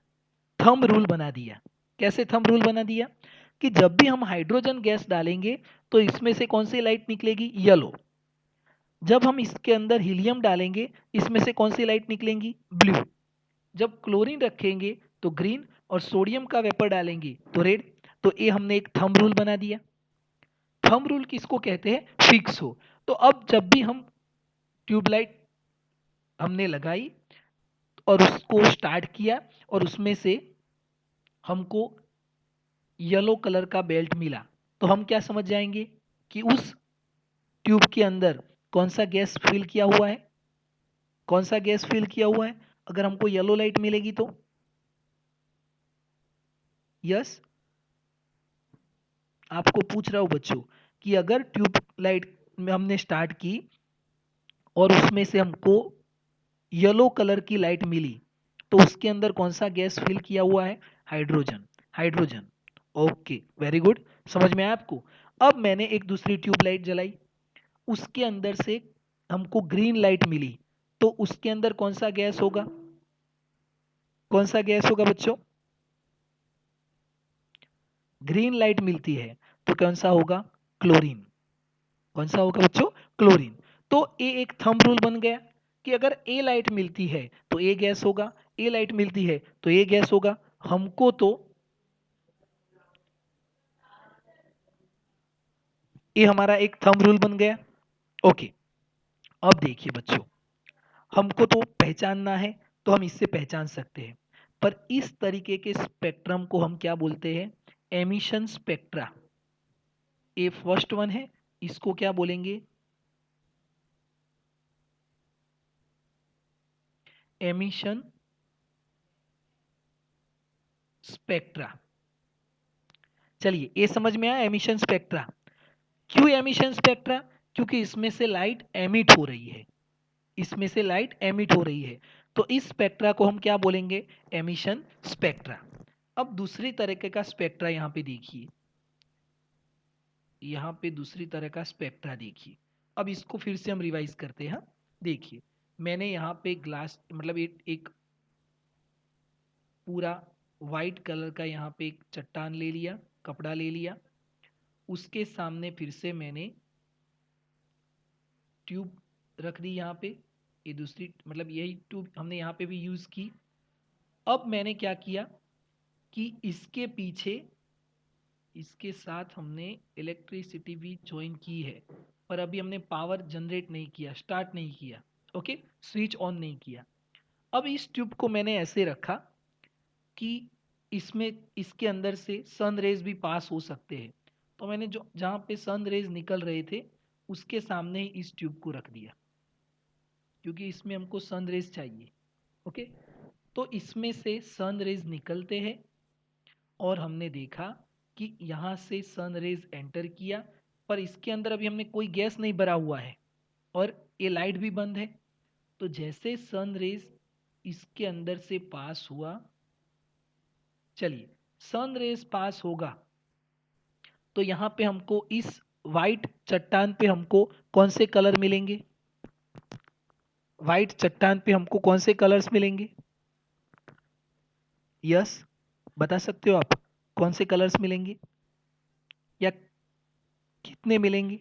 थंब रूल बना दिया। कैसे थंब रूल बना दिया? कि जब भी हम हाइड्रोजन गैस डालेंगे तो इसमें से कौन सी लाइट निकलेगी? येलो। जब हम इसके अंदर हीलियम डालेंगे, इसमें से कौन सी लाइट निकलेंगी? ब्लू। जब क्लोरीन रखेंगे तो ग्रीन, और सोडियम का वेपर डालेंगे तो रेड। तो ये हमने एक थंब रूल बना दिया। थंब रूल किसको कहते हैं? फिक्स हो। तो अब जब भी हम ट्यूबलाइट हमने लगाई और उसको स्टार्ट किया और उसमें से हमको येलो कलर का बेल्ट मिला, तो हम क्या समझ जाएंगे कि उस ट्यूब के अंदर कौन सा गैस फिल किया हुआ है? कौन सा गैस फिल किया हुआ है अगर हमको येलो लाइट मिलेगी तो? यस, आपको पूछ रहा हूं बच्चों कि अगर ट्यूब लाइट में हमने स्टार्ट की और उसमें से हमको येलो कलर की लाइट मिली, तो उसके अंदर कौन सा गैस फिल किया हुआ है? Hydrogen. Hydrogen. Okay, very good, समझ में आया आपको? अब मैंने एक दूसरी ट्यूब लाइट जलाई, उसके अंदर से हमको ग्रीन लाइट मिली, तो उसके अंदर कौन सा गैस होगा? कौन सा गैस होगा बच्चों? ग्रीन लाइट मिलती है तो कौन सा होगा? क्लोरीन। कौन सा होगा बच्चों? क्लोरीन। तो ये एक थंब रूल बन गया कि अगर ए लाइट मिलती है तो ए गैस होगा, ए लाइट मिलती है तो ए गैस होगा। हमको तो ये हमारा एक थंब रूल बन गया। ओके, अब देखिए बच्चों, हमको तो पहचानना है तो हम इससे पहचान सकते हैं, पर इस तरीके के स्पेक्ट्रम को हम क्या बोलते हैं? Emission spectra. ये फर्स्ट वन है, इसको क्या बोलेंगे? Emission spectra. चलिए, ये समझ में आया एमिशन स्पेक्ट्रा? क्यों एमिशन स्पेक्ट्रा? क्योंकि इसमें से लाइट एमिट हो रही है, इसमें से लाइट एमिट हो रही है, तो इस स्पेक्ट्रा को हम क्या बोलेंगे? Emission spectra. अब दूसरी तरीके का स्पेक्ट्रा यहाँ पे देखिए, यहाँ पे दूसरी तरह का स्पेक्ट्रा देखिए। अब इसको फिर से हम रिवाइज करते हैं। देखिए, मैंने यहाँ पे ग्लास मतलब एक पूरा वाइट कलर का यहाँ पे एक चट्टान ले लिया, कपड़ा ले लिया, उसके सामने फिर से मैंने ट्यूब रख दी यहाँ पे। ये दूसरी मतलब यही ट्यूब हमने यहाँ पे भी यूज की। अब मैंने क्या किया कि इसके पीछे इसके साथ हमने इलेक्ट्रिसिटी भी ज्वाइन की है, पर अभी हमने पावर जनरेट नहीं किया, स्टार्ट नहीं किया। ओके, स्विच ऑन नहीं किया। अब इस ट्यूब को मैंने ऐसे रखा कि इसमें इसके अंदर से सन रेज भी पास हो सकते हैं, तो मैंने जो जहाँ पे सन रेज निकल रहे थे उसके सामने ही इस ट्यूब को रख दिया, क्योंकि इसमें हमको सन रेज चाहिए। ओके, तो इसमें से सन रेज निकलते हैं और हमने देखा कि यहाँ से सन रेज एंटर किया, पर इसके अंदर अभी हमने कोई गैस नहीं भरा हुआ है और ये लाइट भी बंद है। तो जैसे सन रेज इसके अंदर से पास हुआ, चलिए, सन रेज पास होगा तो यहाँ पे हमको इस वाइट चट्टान पे हमको कौन से कलर मिलेंगे? वाइट चट्टान पे हमको कौन से कलर्स मिलेंगे? यस, बता सकते हो आप कौन से कलर्स मिलेंगे या कितने मिलेंगे?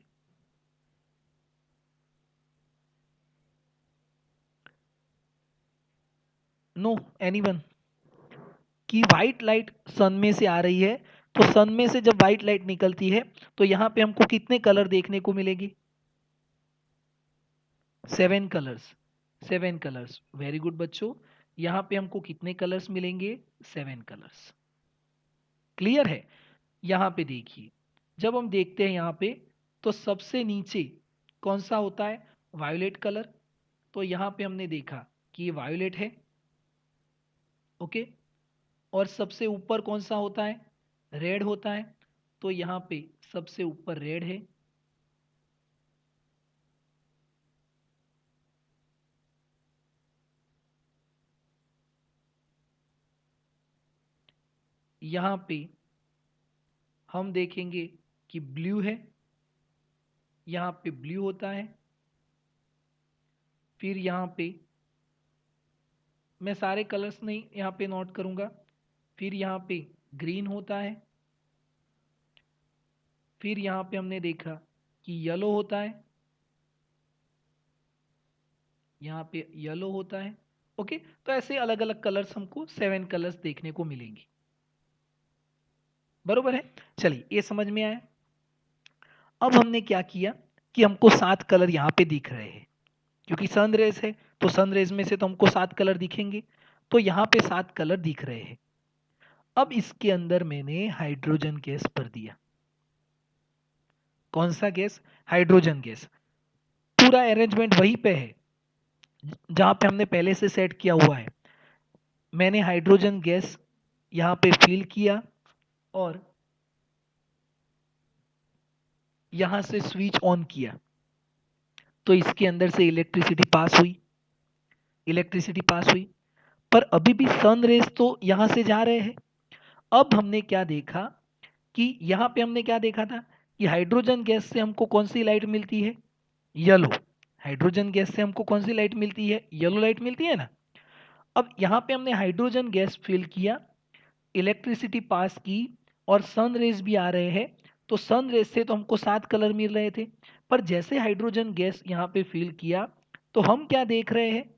No anyone? कि व्हाइट लाइट सन में से आ रही है, तो सन में से जब व्हाइट लाइट निकलती है तो यहाँ पे हमको कितने कलर देखने को मिलेगी? 7 कलर्स। 7 कलर्स, वेरी गुड बच्चों। यहाँ पे हमको कितने कलर्स मिलेंगे? 7 कलर्स। क्लियर है? यहाँ पे देखिए, जब हम देखते हैं यहाँ पे, तो सबसे नीचे कौन सा होता है? Violet colour. तो यहाँ पे हमने देखा कि ये वायोलेट है, ओके। और सबसे ऊपर कौन सा होता है? रेड होता है। तो यहाँ पे सबसे ऊपर रेड है। यहाँ पे हम देखेंगे कि ब्लू है, यहाँ पे ब्लू होता है। फिर यहाँ पे मैं सारे कलर्स नहीं यहाँ पे नोट करूँगा। फिर यहाँ पे ग्रीन होता है। फिर यहाँ पे हमने देखा कि येलो होता है, यहाँ पे येलो होता है, ओके। तो ऐसे अलग अलग कलर्स हमको 7 कलर्स देखने को मिलेंगे, बरोबर है? चलिए, ये समझ में आया। अब हमने क्या किया कि हमको 7 कलर यहाँ पे दिख रहे हैं, क्योंकि सन रेज है तो सन रेज में से तो हमको 7 कलर दिखेंगे। तो यहाँ पे 7 कलर दिख रहे हैं। अब इसके अंदर मैंने हाइड्रोजन गैस भर दिया। कौन सा गैस? Hydrogen gas. पूरा अरेंजमेंट वहीं पे है जहां पे हमने पहले से सेट किया हुआ है। मैंने हाइड्रोजन गैस यहाँ पे फिल किया और यहाँ से स्विच ऑन किया, तो इसके अंदर से इलेक्ट्रिसिटी पास हुई। इलेक्ट्रिसिटी पास हुई, पर अभी भी सन रेज तो यहाँ से जा रहे हैं। अब हमने क्या देखा कि यहाँ पे हमने क्या देखा था कि हाइड्रोजन गैस से हमको कौन सी लाइट मिलती है? येलो। हाइड्रोजन गैस से हमको कौन सी लाइट मिलती है? येलो लाइट मिलती है ना। अब यहाँ पे हमने हाइड्रोजन गैस फिल किया, इलेक्ट्रिसिटी पास की, और सन रेज भी आ रहे हैं। तो सन रेज से तो हमको 7 कलर मिल रहे थे, पर जैसे हाइड्रोजन गैस यहाँ पे फिल किया, तो हम क्या देख रहे हैं?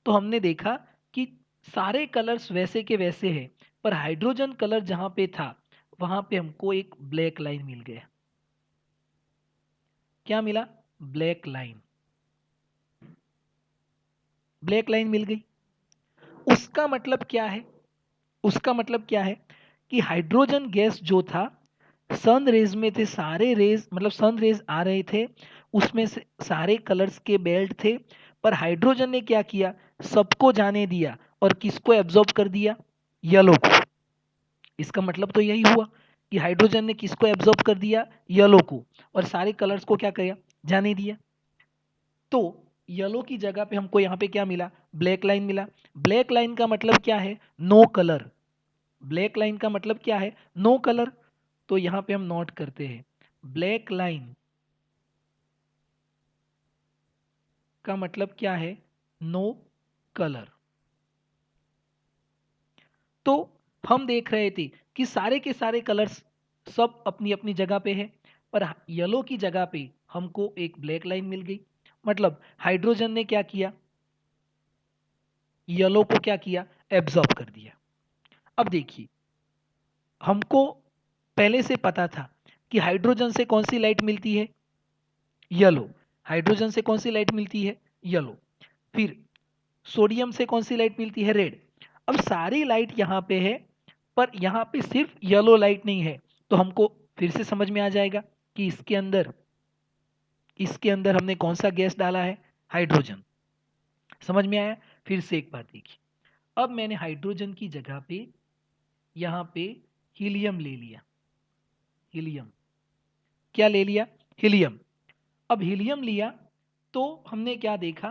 तो हमने देखा कि सारे कलर्स वैसे के वैसे हैं, पर हाइड्रोजन कलर जहाँ पे था वहाँ पे हमको एक ब्लैक लाइन मिल गया। क्या मिला? Black line. ब्लैक लाइन मिल गई। उसका मतलब क्या है? उसका मतलब क्या है कि हाइड्रोजन गैस जो था, सन रेज में थे सारे रेज, मतलब सन रेज आ रहे थे, उसमें से सारे कलर्स के बेल्ट थे, पर हाइड्रोजन ने क्या किया? सबको जाने दिया, और किसको एब्जॉर्ब कर दिया? येलो को। इसका मतलब तो यही हुआ कि हाइड्रोजन ने किसको एब्जॉर्ब कर दिया? येलो को, और सारे कलर्स को क्या किया? जाने दिया। तो येलो की जगह पे हमको यहाँ पे क्या मिला? ब्लैक लाइन मिला। ब्लैक लाइन का मतलब क्या है? No colour. ब्लैक लाइन का मतलब क्या है? No colour. तो यहाँ पे हम नोट करते हैं, ब्लैक लाइन का मतलब क्या है? No colour. तो हम देख रहे थे कि सारे के सारे कलर्स सब अपनी अपनी जगह पे है, पर येलो की जगह पे हमको एक ब्लैक लाइन मिल गई। मतलब हाइड्रोजन ने क्या किया? येलो को क्या किया? एब्जॉर्ब कर दिया। अब देखिए, हमको पहले से पता था कि हाइड्रोजन से कौन सी लाइट मिलती है? येलो। हाइड्रोजन से कौन सी लाइट मिलती है? येलो। फिर सोडियम से कौन सी लाइट मिलती है? रेड। अब सारी लाइट यहाँ पे है, पर यहाँ पे सिर्फ येलो लाइट नहीं है। तो हमको फिर से समझ में आ जाएगा कि इसके अंदर हमने कौन सा गैस डाला है? हाइड्रोजन। समझ में आया? फिर से एक बार देखिए, अब मैंने हाइड्रोजन की जगह पे यहाँ पे हीलियम ले लिया। हीलियम। क्या ले लिया? हीलियम। अब हीलियम लिया, तो हमने क्या देखा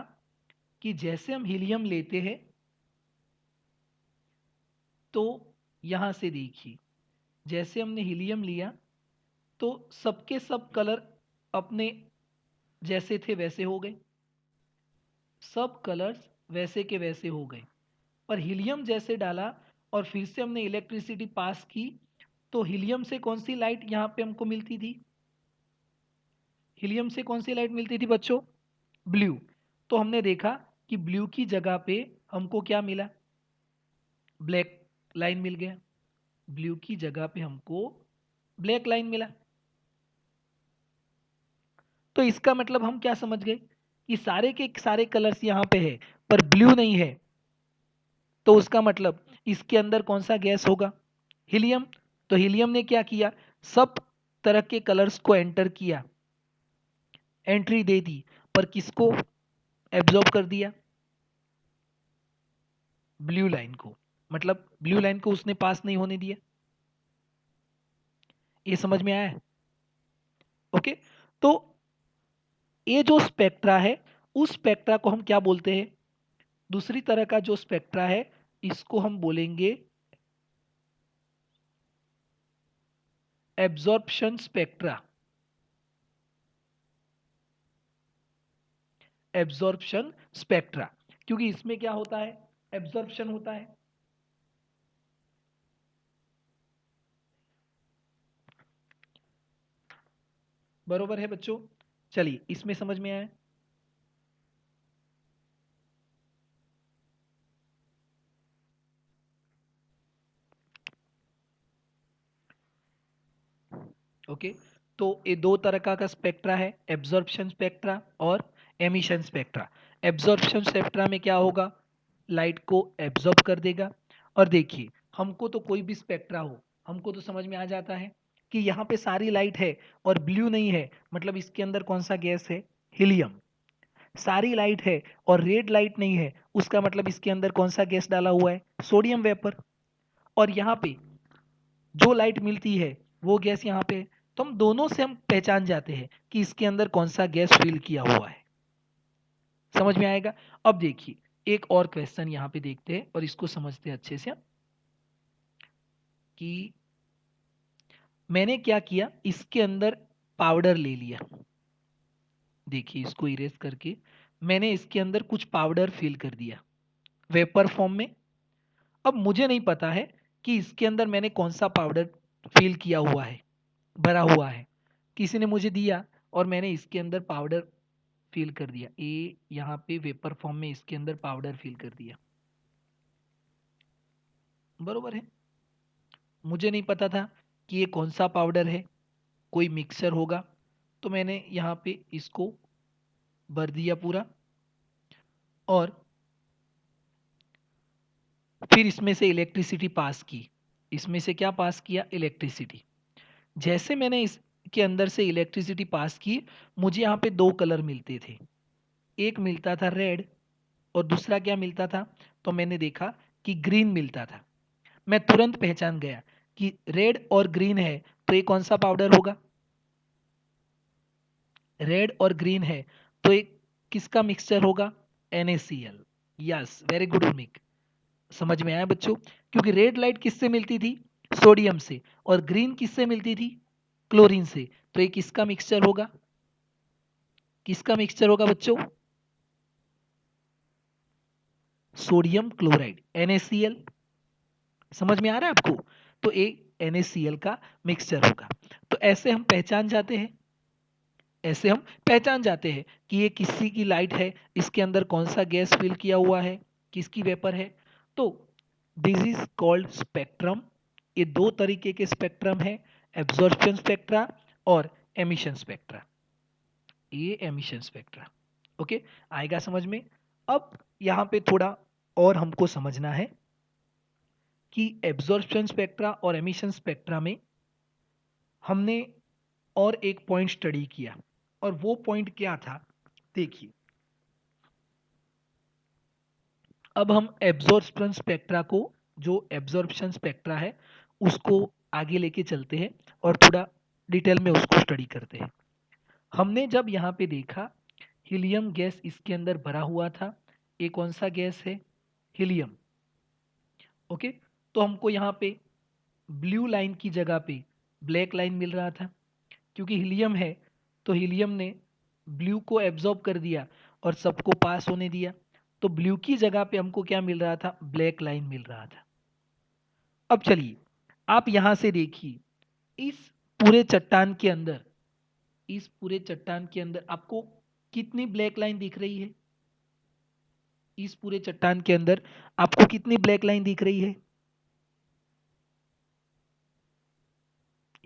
कि जैसे हम हीलियम लेते हैं, तो यहां से देखिए, जैसे हमने हीलियम लिया, तो सबके सब कलर अपने जैसे थे वैसे हो गए। सब कलर्स वैसे के वैसे हो गए। पर हीलियम जैसे डाला और फिर से हमने इलेक्ट्रिसिटी पास की, तो हीलियम से कौन सी लाइट यहाँ पे हमको मिलती थी? हीलियम से कौन सी लाइट मिलती थी बच्चों? ब्लू। तो हमने देखा कि ब्लू की जगह पे हमको क्या मिला? ब्लैक लाइन मिल गया। ब्लू की जगह पे हमको ब्लैक लाइन मिला। तो इसका मतलब हम क्या समझ गए कि सारे के सारे कलर्स यहाँ पे है पर ब्लू नहीं है। तो उसका मतलब इसके अंदर कौन सा गैस होगा? हीलियम। तो हीलियम ने क्या किया? सब तरह के कलर्स को एंटर किया, एंट्री दे दी, पर किसको एब्जॉर्ब कर दिया? ब्लू लाइन को। मतलब ब्लू लाइन को उसने पास नहीं होने दिया। ये समझ में आया है? ओके। तो ये जो स्पेक्ट्रा है, उस स्पेक्ट्रा को हम क्या बोलते हैं? दूसरी तरह का जो स्पेक्ट्रा है इसको हम बोलेंगे एब्जॉर्प्शन स्पेक्ट्रा। एब्जॉर्प्शन स्पेक्ट्रा, क्योंकि इसमें क्या होता है? एब्जॉर्प्शन होता है। बरोबर है बच्चों? चलिए इसमें समझ में आया। ओके। तो ये दो तरह का स्पेक्ट्रा है, एब्जॉर्प्शन स्पेक्ट्रा और एमिशन स्पेक्ट्रा। एब्जॉर्प्शन स्पेक्ट्रा में क्या होगा? लाइट को एब्जॉर्ब कर देगा। और देखिए, हमको तो कोई भी स्पेक्ट्रा हो, हमको तो समझ में आ जाता है कि यहाँ पे सारी लाइट है और ब्लू नहीं है, मतलब इसके अंदर कौन सा गैस है? हीलियम। सारी लाइट है और रेड लाइट नहीं है, उसका मतलब इसके अंदर कौन सा गैस डाला हुआ है? Sodium vapour. और यहाँ पे जो लाइट मिलती है वो गैस यहाँ पे है। तो हम दोनों से हम पहचान जाते हैं कि इसके अंदर कौन सा गैस फिल किया हुआ है। समझ में आएगा? अब देखिए एक और क्वेश्चन यहाँ पे देखते हैं और इसको समझते हैं अच्छे से कि मैंने क्या किया, इसके अंदर पाउडर ले लिया। देखिए इसको इरेज करके मैंने इसके अंदर कुछ पाउडर फिल कर दिया वेपर फॉर्म में। अब मुझे नहीं पता है कि इसके अंदर मैंने कौन सा पाउडर फिल किया हुआ है, भरा हुआ है। किसी ने मुझे दिया और मैंने इसके अंदर पाउडर फिल कर दिया। ये यहाँ पे वेपर फॉर्म में इसके अंदर पाउडर फिल कर दिया। बरोबर है? मुझे नहीं पता था कि ये कौन सा पाउडर है, कोई मिक्सचर होगा। तो मैंने यहाँ पे इसको भर दिया पूरा और फिर इसमें से इलेक्ट्रिसिटी पास की। इसमें से क्या पास किया? इलेक्ट्रिसिटी। जैसे मैंने इसके अंदर से इलेक्ट्रिसिटी पास की, मुझे यहाँ पे दो कलर मिलते थे। एक मिलता था रेड और दूसरा क्या मिलता था? तो मैंने देखा कि ग्रीन मिलता था। मैं तुरंत पहचान गया कि रेड और ग्रीन है, तो ये कौन सा पाउडर होगा? रेड और ग्रीन है तो ये किसका मिक्सचर होगा? NaCl। Yes, very good Urmik. समझ में आया बच्चों? क्योंकि रेड लाइट किससे मिलती थी? सोडियम से। और ग्रीन किससे मिलती थी? क्लोरीन से। तो ये किसका मिक्सचर होगा? किसका मिक्सचर होगा बच्चों? Sodium chloride, NaCl। समझ में आ रहा है आपको? तो एक NaCl का मिक्सचर होगा। तो ऐसे हम पहचान जाते हैं, ऐसे हम पहचान जाते हैं कि ये किसी की लाइट है, इसके अंदर कौन सा गैस फिल किया हुआ है, किसकी वेपर है। तो दिस इज कॉल्ड स्पेक्ट्रम। ये दो तरीके के स्पेक्ट्रम है, एब्जॉर्प्शन स्पेक्ट्रा और एमिशन स्पेक्ट्रा। ये एमिशन स्पेक्ट्रा। ओके, आएगा समझ में? अब यहाँ पे थोड़ा और हमको समझना है कि एब्जॉर्प्शन स्पेक्ट्रा और एमिशन स्पेक्ट्रा में हमने और एक पॉइंट स्टडी किया। और वो पॉइंट क्या था? देखिए, अब हम एब्जॉर्प्शन स्पेक्ट्रा को, जो एब्जॉर्प्शन स्पेक्ट्रा है उसको आगे लेके चलते हैं और थोड़ा डिटेल में उसको स्टडी करते हैं। हमने जब यहाँ पे देखा हीलियम गैस इसके अंदर भरा हुआ था, ये कौन सा गैस है? हीलियम। ओके। तो हमको यहाँ पे ब्लू लाइन की जगह पे ब्लैक लाइन मिल रहा था, क्योंकि हीलियम है तो हीलियम ने ब्लू को एब्जॉर्ब कर दिया और सबको पास होने दिया। तो ब्लू की जगह पे हमको क्या मिल रहा था, ब्लैक लाइन मिल रहा था। अब चलिए आप यहां से देखिए, इस पूरे चट्टान के अंदर, इस पूरे चट्टान के अंदर आपको कितनी ब्लैक लाइन दिख रही है? इस पूरे चट्टान के अंदर आपको कितनी ब्लैक लाइन दिख रही है?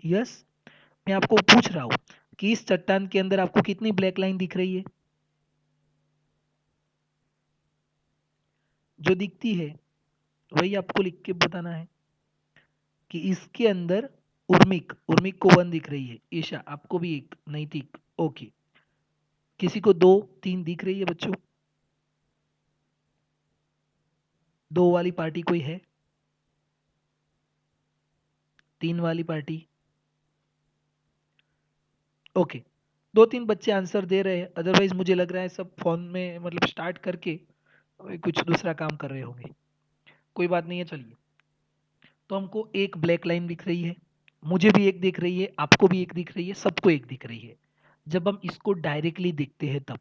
यस, मैं आपको पूछ रहा हूं कि इस चट्टान के अंदर आपको कितनी ब्लैक लाइन दिख रही है? जो दिखती है वही आपको लिख के बताना है कि इसके अंदर उर्मिक, उर्मिक को 1 दिख रही है। ईशा आपको भी 1, नैतिक ओके, किसी को 2 3 दिख रही है बच्चों? 2 वाली पार्टी कोई है? 3 वाली पार्टी? ओके, 2-3 बच्चे आंसर दे रहे हैं, अदरवाइज मुझे लग रहा है सब फोन में मतलब स्टार्ट करके कुछ दूसरा काम कर रहे होंगे। कोई बात नहीं है, चलिए। तो हमको एक ब्लैक लाइन दिख रही है, मुझे भी एक दिख रही है, आपको भी एक दिख रही है, सबको एक दिख रही है जब हम इसको डायरेक्टली देखते हैं तब।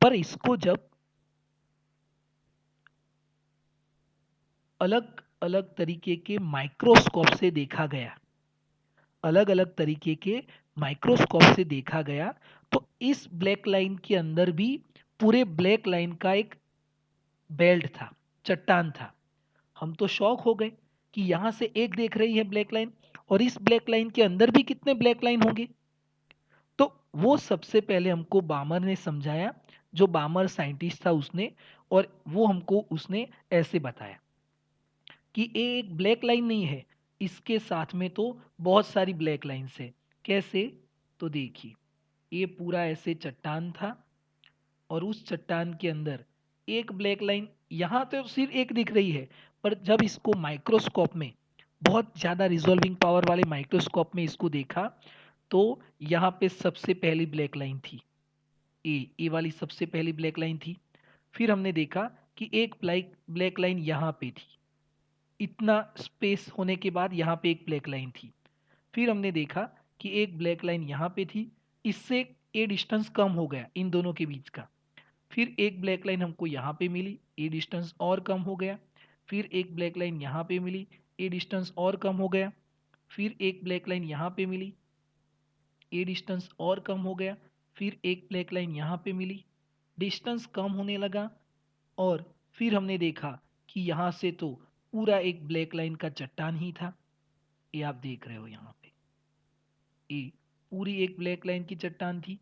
पर इसको जब अलग अलग तरीके के माइक्रोस्कोप से देखा गया, अलग अलग तरीके के माइक्रोस्कोप से देखा गया, तो इस ब्लैक लाइन के अंदर भी पूरे ब्लैक लाइन का एक बेल्ट था, चट्टान था। हम तो शॉक हो गए कि यहां से एक देख रही है ब्लैक लाइन, और इस ब्लैक लाइन के अंदर भी कितने ब्लैक लाइन होंगे? तो वो सबसे पहले हमको बामर ने समझाया, जो बामर साइंटिस्ट था उसने, और वो हमको उसने ऐसे बताया कि ये एक ब्लैक लाइन नहीं है, इसके साथ में तो बहुत सारी ब्लैक लाइन्स है। कैसे? तो देखिए, ये पूरा ऐसे चट्टान था, और उस चट्टान के अंदर एक ब्लैक लाइन, यहाँ तो सिर्फ एक दिख रही है, पर जब इसको माइक्रोस्कोप में, बहुत ज़्यादा रिजॉल्विंग पावर वाले माइक्रोस्कोप में इसको देखा, तो यहाँ पे सबसे पहली ब्लैक लाइन थी, ए वाली सबसे पहली ब्लैक लाइन थी। फिर हमने देखा कि एक ब्लैक ब्लैक लाइन यहाँ पे थी, इतना स्पेस होने के बाद यहाँ पे एक ब्लैक लाइन थी। फिर हमने देखा कि एक ब्लैक लाइन यहाँ पे थी, इससे ये डिस्टेंस कम हो गया इन दोनों के बीच का। फिर एक ब्लैक लाइन हमको यहाँ पे मिली, ये डिस्टेंस और कम हो गया। फिर एक ब्लैक लाइन यहाँ पे मिली, ये डिस्टेंस और कम हो गया। फिर एक ब्लैक लाइन यहाँ पे मिली, ये डिस्टेंस और कम हो गया। फिर एक ब्लैक लाइन यहाँ पे मिली, डिस्टेंस कम होने लगा। और फिर हमने देखा कि यहाँ से तो पूरा एक ब्लैक लाइन का चट्टान ही था, ये आप देख रहे हो यहाँ पे, ये पूरी एक ब्लैक लाइन की चट्टान थी,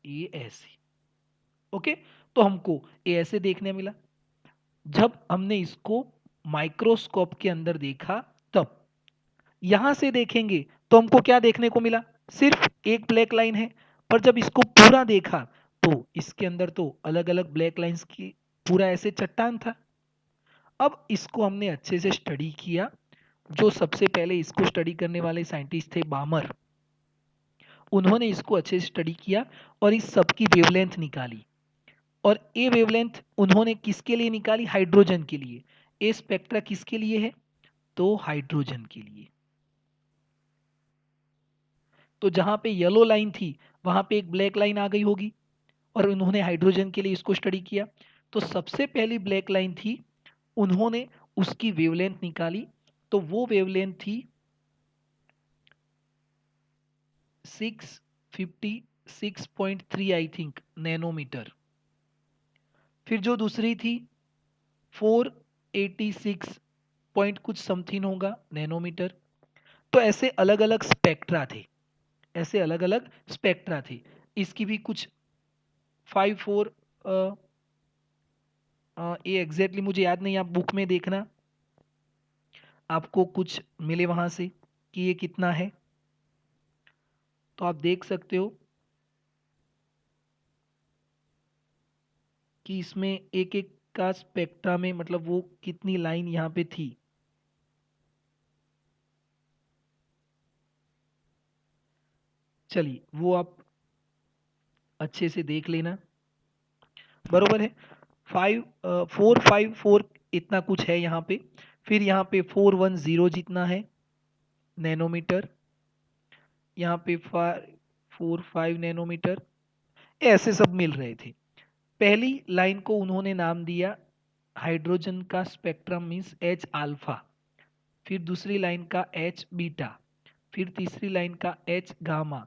ये ऐसे। ओके, तो हमको ये ऐसे देखने मिला। जब हमने इसको माइक्रोस्कोप के अंदर देखा, तब यहां से देखेंगे तो हमको क्या देखने को मिला, सिर्फ एक ब्लैक लाइन है। पर जब इसको पूरा देखा तो इसके अंदर तो अलग अलग ब्लैक लाइंस की पूरा ऐसे चट्टान था। अब इसको हमने अच्छे से स्टडी किया। जो सबसे पहले इसको स्टडी करने वाले साइंटिस्ट थे बामर, उन्होंने इसको अच्छे से स्टडी किया और इस सब की वेवलेंथ निकाली। और ये वेवलेंथ उन्होंने किसके लिए निकाली? हाइड्रोजन के लिए। ये स्पेक्ट्रा किसके लिए है? तो हाइड्रोजन के लिए। तो जहां पे येलो लाइन थी वहां पे एक ब्लैक लाइन आ गई होगी, और उन्होंने हाइड्रोजन के लिए इसको स्टडी किया। तो सबसे पहली ब्लैक लाइन थी, उन्होंने उसकी वेवलेंथ निकाली, तो वो वेवलेंथ थी 656.3 आई थिंक नैनोमीटर। फिर जो दूसरी थी 486 पॉइंट कुछ समथिंग होगा नैनोमीटर। तो ऐसे अलग अलग स्पेक्ट्रा थे, ऐसे अलग अलग स्पेक्ट्रा थे। इसकी भी कुछ 54, ये एग्जैक्टली मुझे याद नहीं, आप बुक में देखना, आपको कुछ मिले वहां से कि ये कितना है, तो आप देख सकते हो कि इसमें एक एक का स्पेक्ट्रा में मतलब वो कितनी लाइन यहाँ पे थी। चलिए वो आप अच्छे से देख लेना, बरोबर है। 454 इतना कुछ है यहाँ पे। फिर यहाँ पे 410 जितना है नैनोमीटर, यहाँ पे 445 नैनोमीटर, ऐसे सब मिल रहे थे। पहली लाइन को उन्होंने नाम दिया हाइड्रोजन का स्पेक्ट्रम मीन्स एच अल्फा, फिर दूसरी लाइन का एच बीटा, फिर तीसरी लाइन का एच गामा,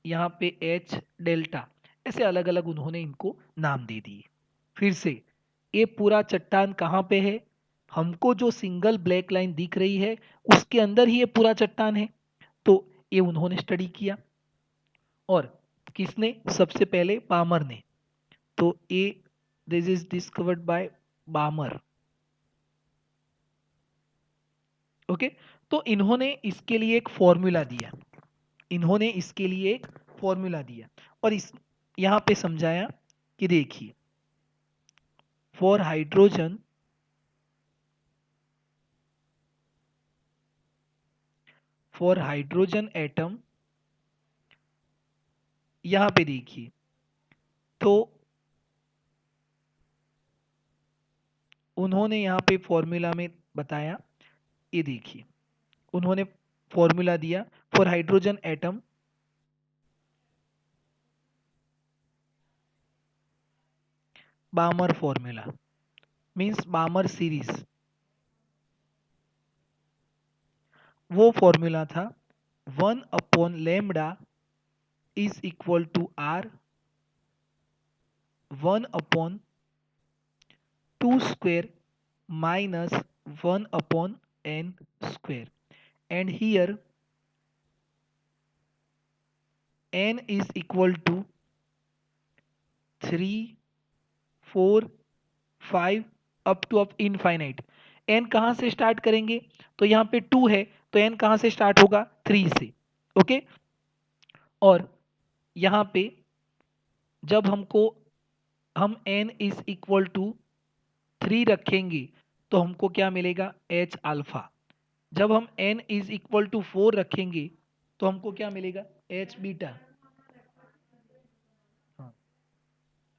यहाँ पे एच डेल्टा, ऐसे अलग अलग उन्होंने इनको नाम दे दिए। फिर से ये पूरा चट्टान कहाँ पे है, हमको जो सिंगल ब्लैक लाइन दिख रही है उसके अंदर ही ये पूरा चट्टान है, तो ये उन्होंने स्टडी किया। और किसने, सबसे पहले बामर ने, तो ये this is discovered by बामर। Okay, तो इन्होंने इसके लिए एक फॉर्मूला दिया, इन्होंने इसके लिए एक फॉर्मूला दिया और इस यहाँ पे समझाया कि देखिए फॉर हाइड्रोजन एटम, यहाँ पे देखिए तो उन्होंने यहाँ पे फॉर्मूला में बताया, ये देखिए उन्होंने फॉर्मूला दिया for hydrogen atom, Balmer formula means Balmer series, वो फॉर्मूला था 1/लैम्ब्डा is equal to r 1/2 square minus 1/n square, and here n is equal to 3 4 5 up to up infinite. n कहाँ से स्टार्ट करेंगे, तो यहाँ पे 2 है तो n कहाँ से स्टार्ट होगा, 3 से। ओके, और यहाँ पे जब हम n इज इक्वल टू 3 रखेंगे तो हमको क्या मिलेगा, h अल्फा। जब हम n इज इक्वल टू 4 रखेंगे तो हमको क्या मिलेगा, h बीटा। हाँ,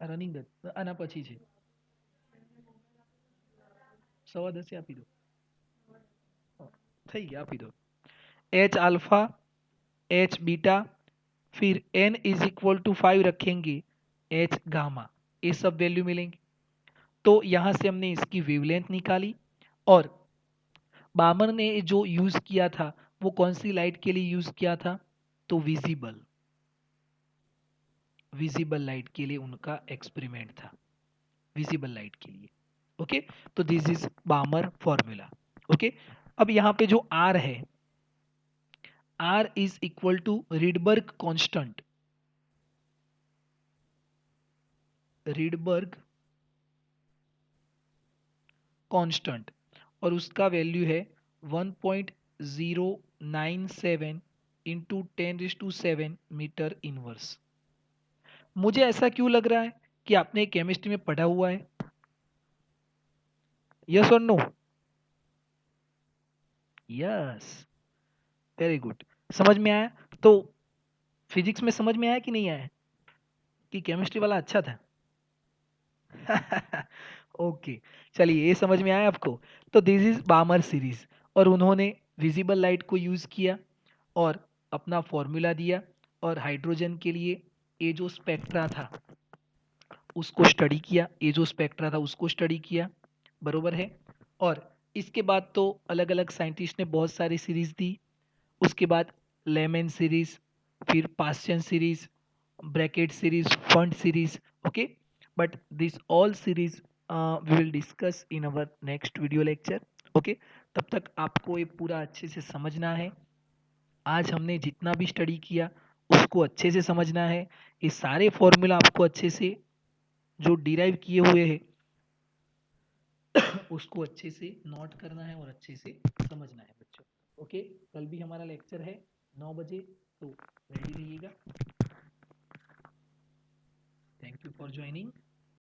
રનિંગ જ આના પછી છે 10:15 આપી દો, થઈ ગયા આપી દો, एच अल्फा एच बीटा, फिर n इज इक्वल टू 5 रखेंगे एच गामा, ये सब वैल्यू मिलेंगे। तो यहाँ से हमने इसकी वेवलेंथ निकाली और बामर ने जो यूज किया था वो कौन सी लाइट के लिए यूज किया था, तो विजिबल लाइट के लिए उनका एक्सपेरिमेंट था, विजिबल लाइट के लिए। ओके, तो this is Balmer formula. Okay, अब यहाँ पे जो आर है, r is equal to Rydberg constant, Rydberg constant, और उसका वैल्यू है 1.097 इंटू 10⁻⁷ मीटर इनवर्स। मुझे ऐसा क्यों लग रहा है कि आपने केमिस्ट्री में पढ़ा हुआ है, यस और नो, यस, वेरी गुड, समझ में आया। तो फिजिक्स में समझ में आया कि नहीं आया, कि केमिस्ट्री वाला अच्छा था। ओके, चलिए ये समझ में आया आपको। तो दिस इज बामर सीरीज, और उन्होंने विजिबल लाइट को यूज किया और अपना फॉर्मूला दिया, और हाइड्रोजन के लिए ये जो स्पेक्ट्रा था उसको स्टडी किया, ये जो स्पेक्ट्रा था उसको स्टडी किया, बरोबर है। और इसके बाद तो अलग अलग साइंटिस्ट ने बहुत सारी सीरीज दी, उसके बाद लेमन सीरीज, फिर passion series, bracket series, fund series. Okay, but this all series we will discuss in our next video lecture. Okay, तब तक आपको ये पूरा अच्छे से समझना है, आज हमने जितना भी स्टडी किया उसको अच्छे से समझना है, ये सारे फॉर्मूला आपको अच्छे से जो डिराइव किए हुए हैं उसको अच्छे से नोट करना है और अच्छे से समझना है बच्चों। ओके, कल भी हमारा लेक्चर है 9 बजे, तो रेडी रहिएगा। Thank you for joining.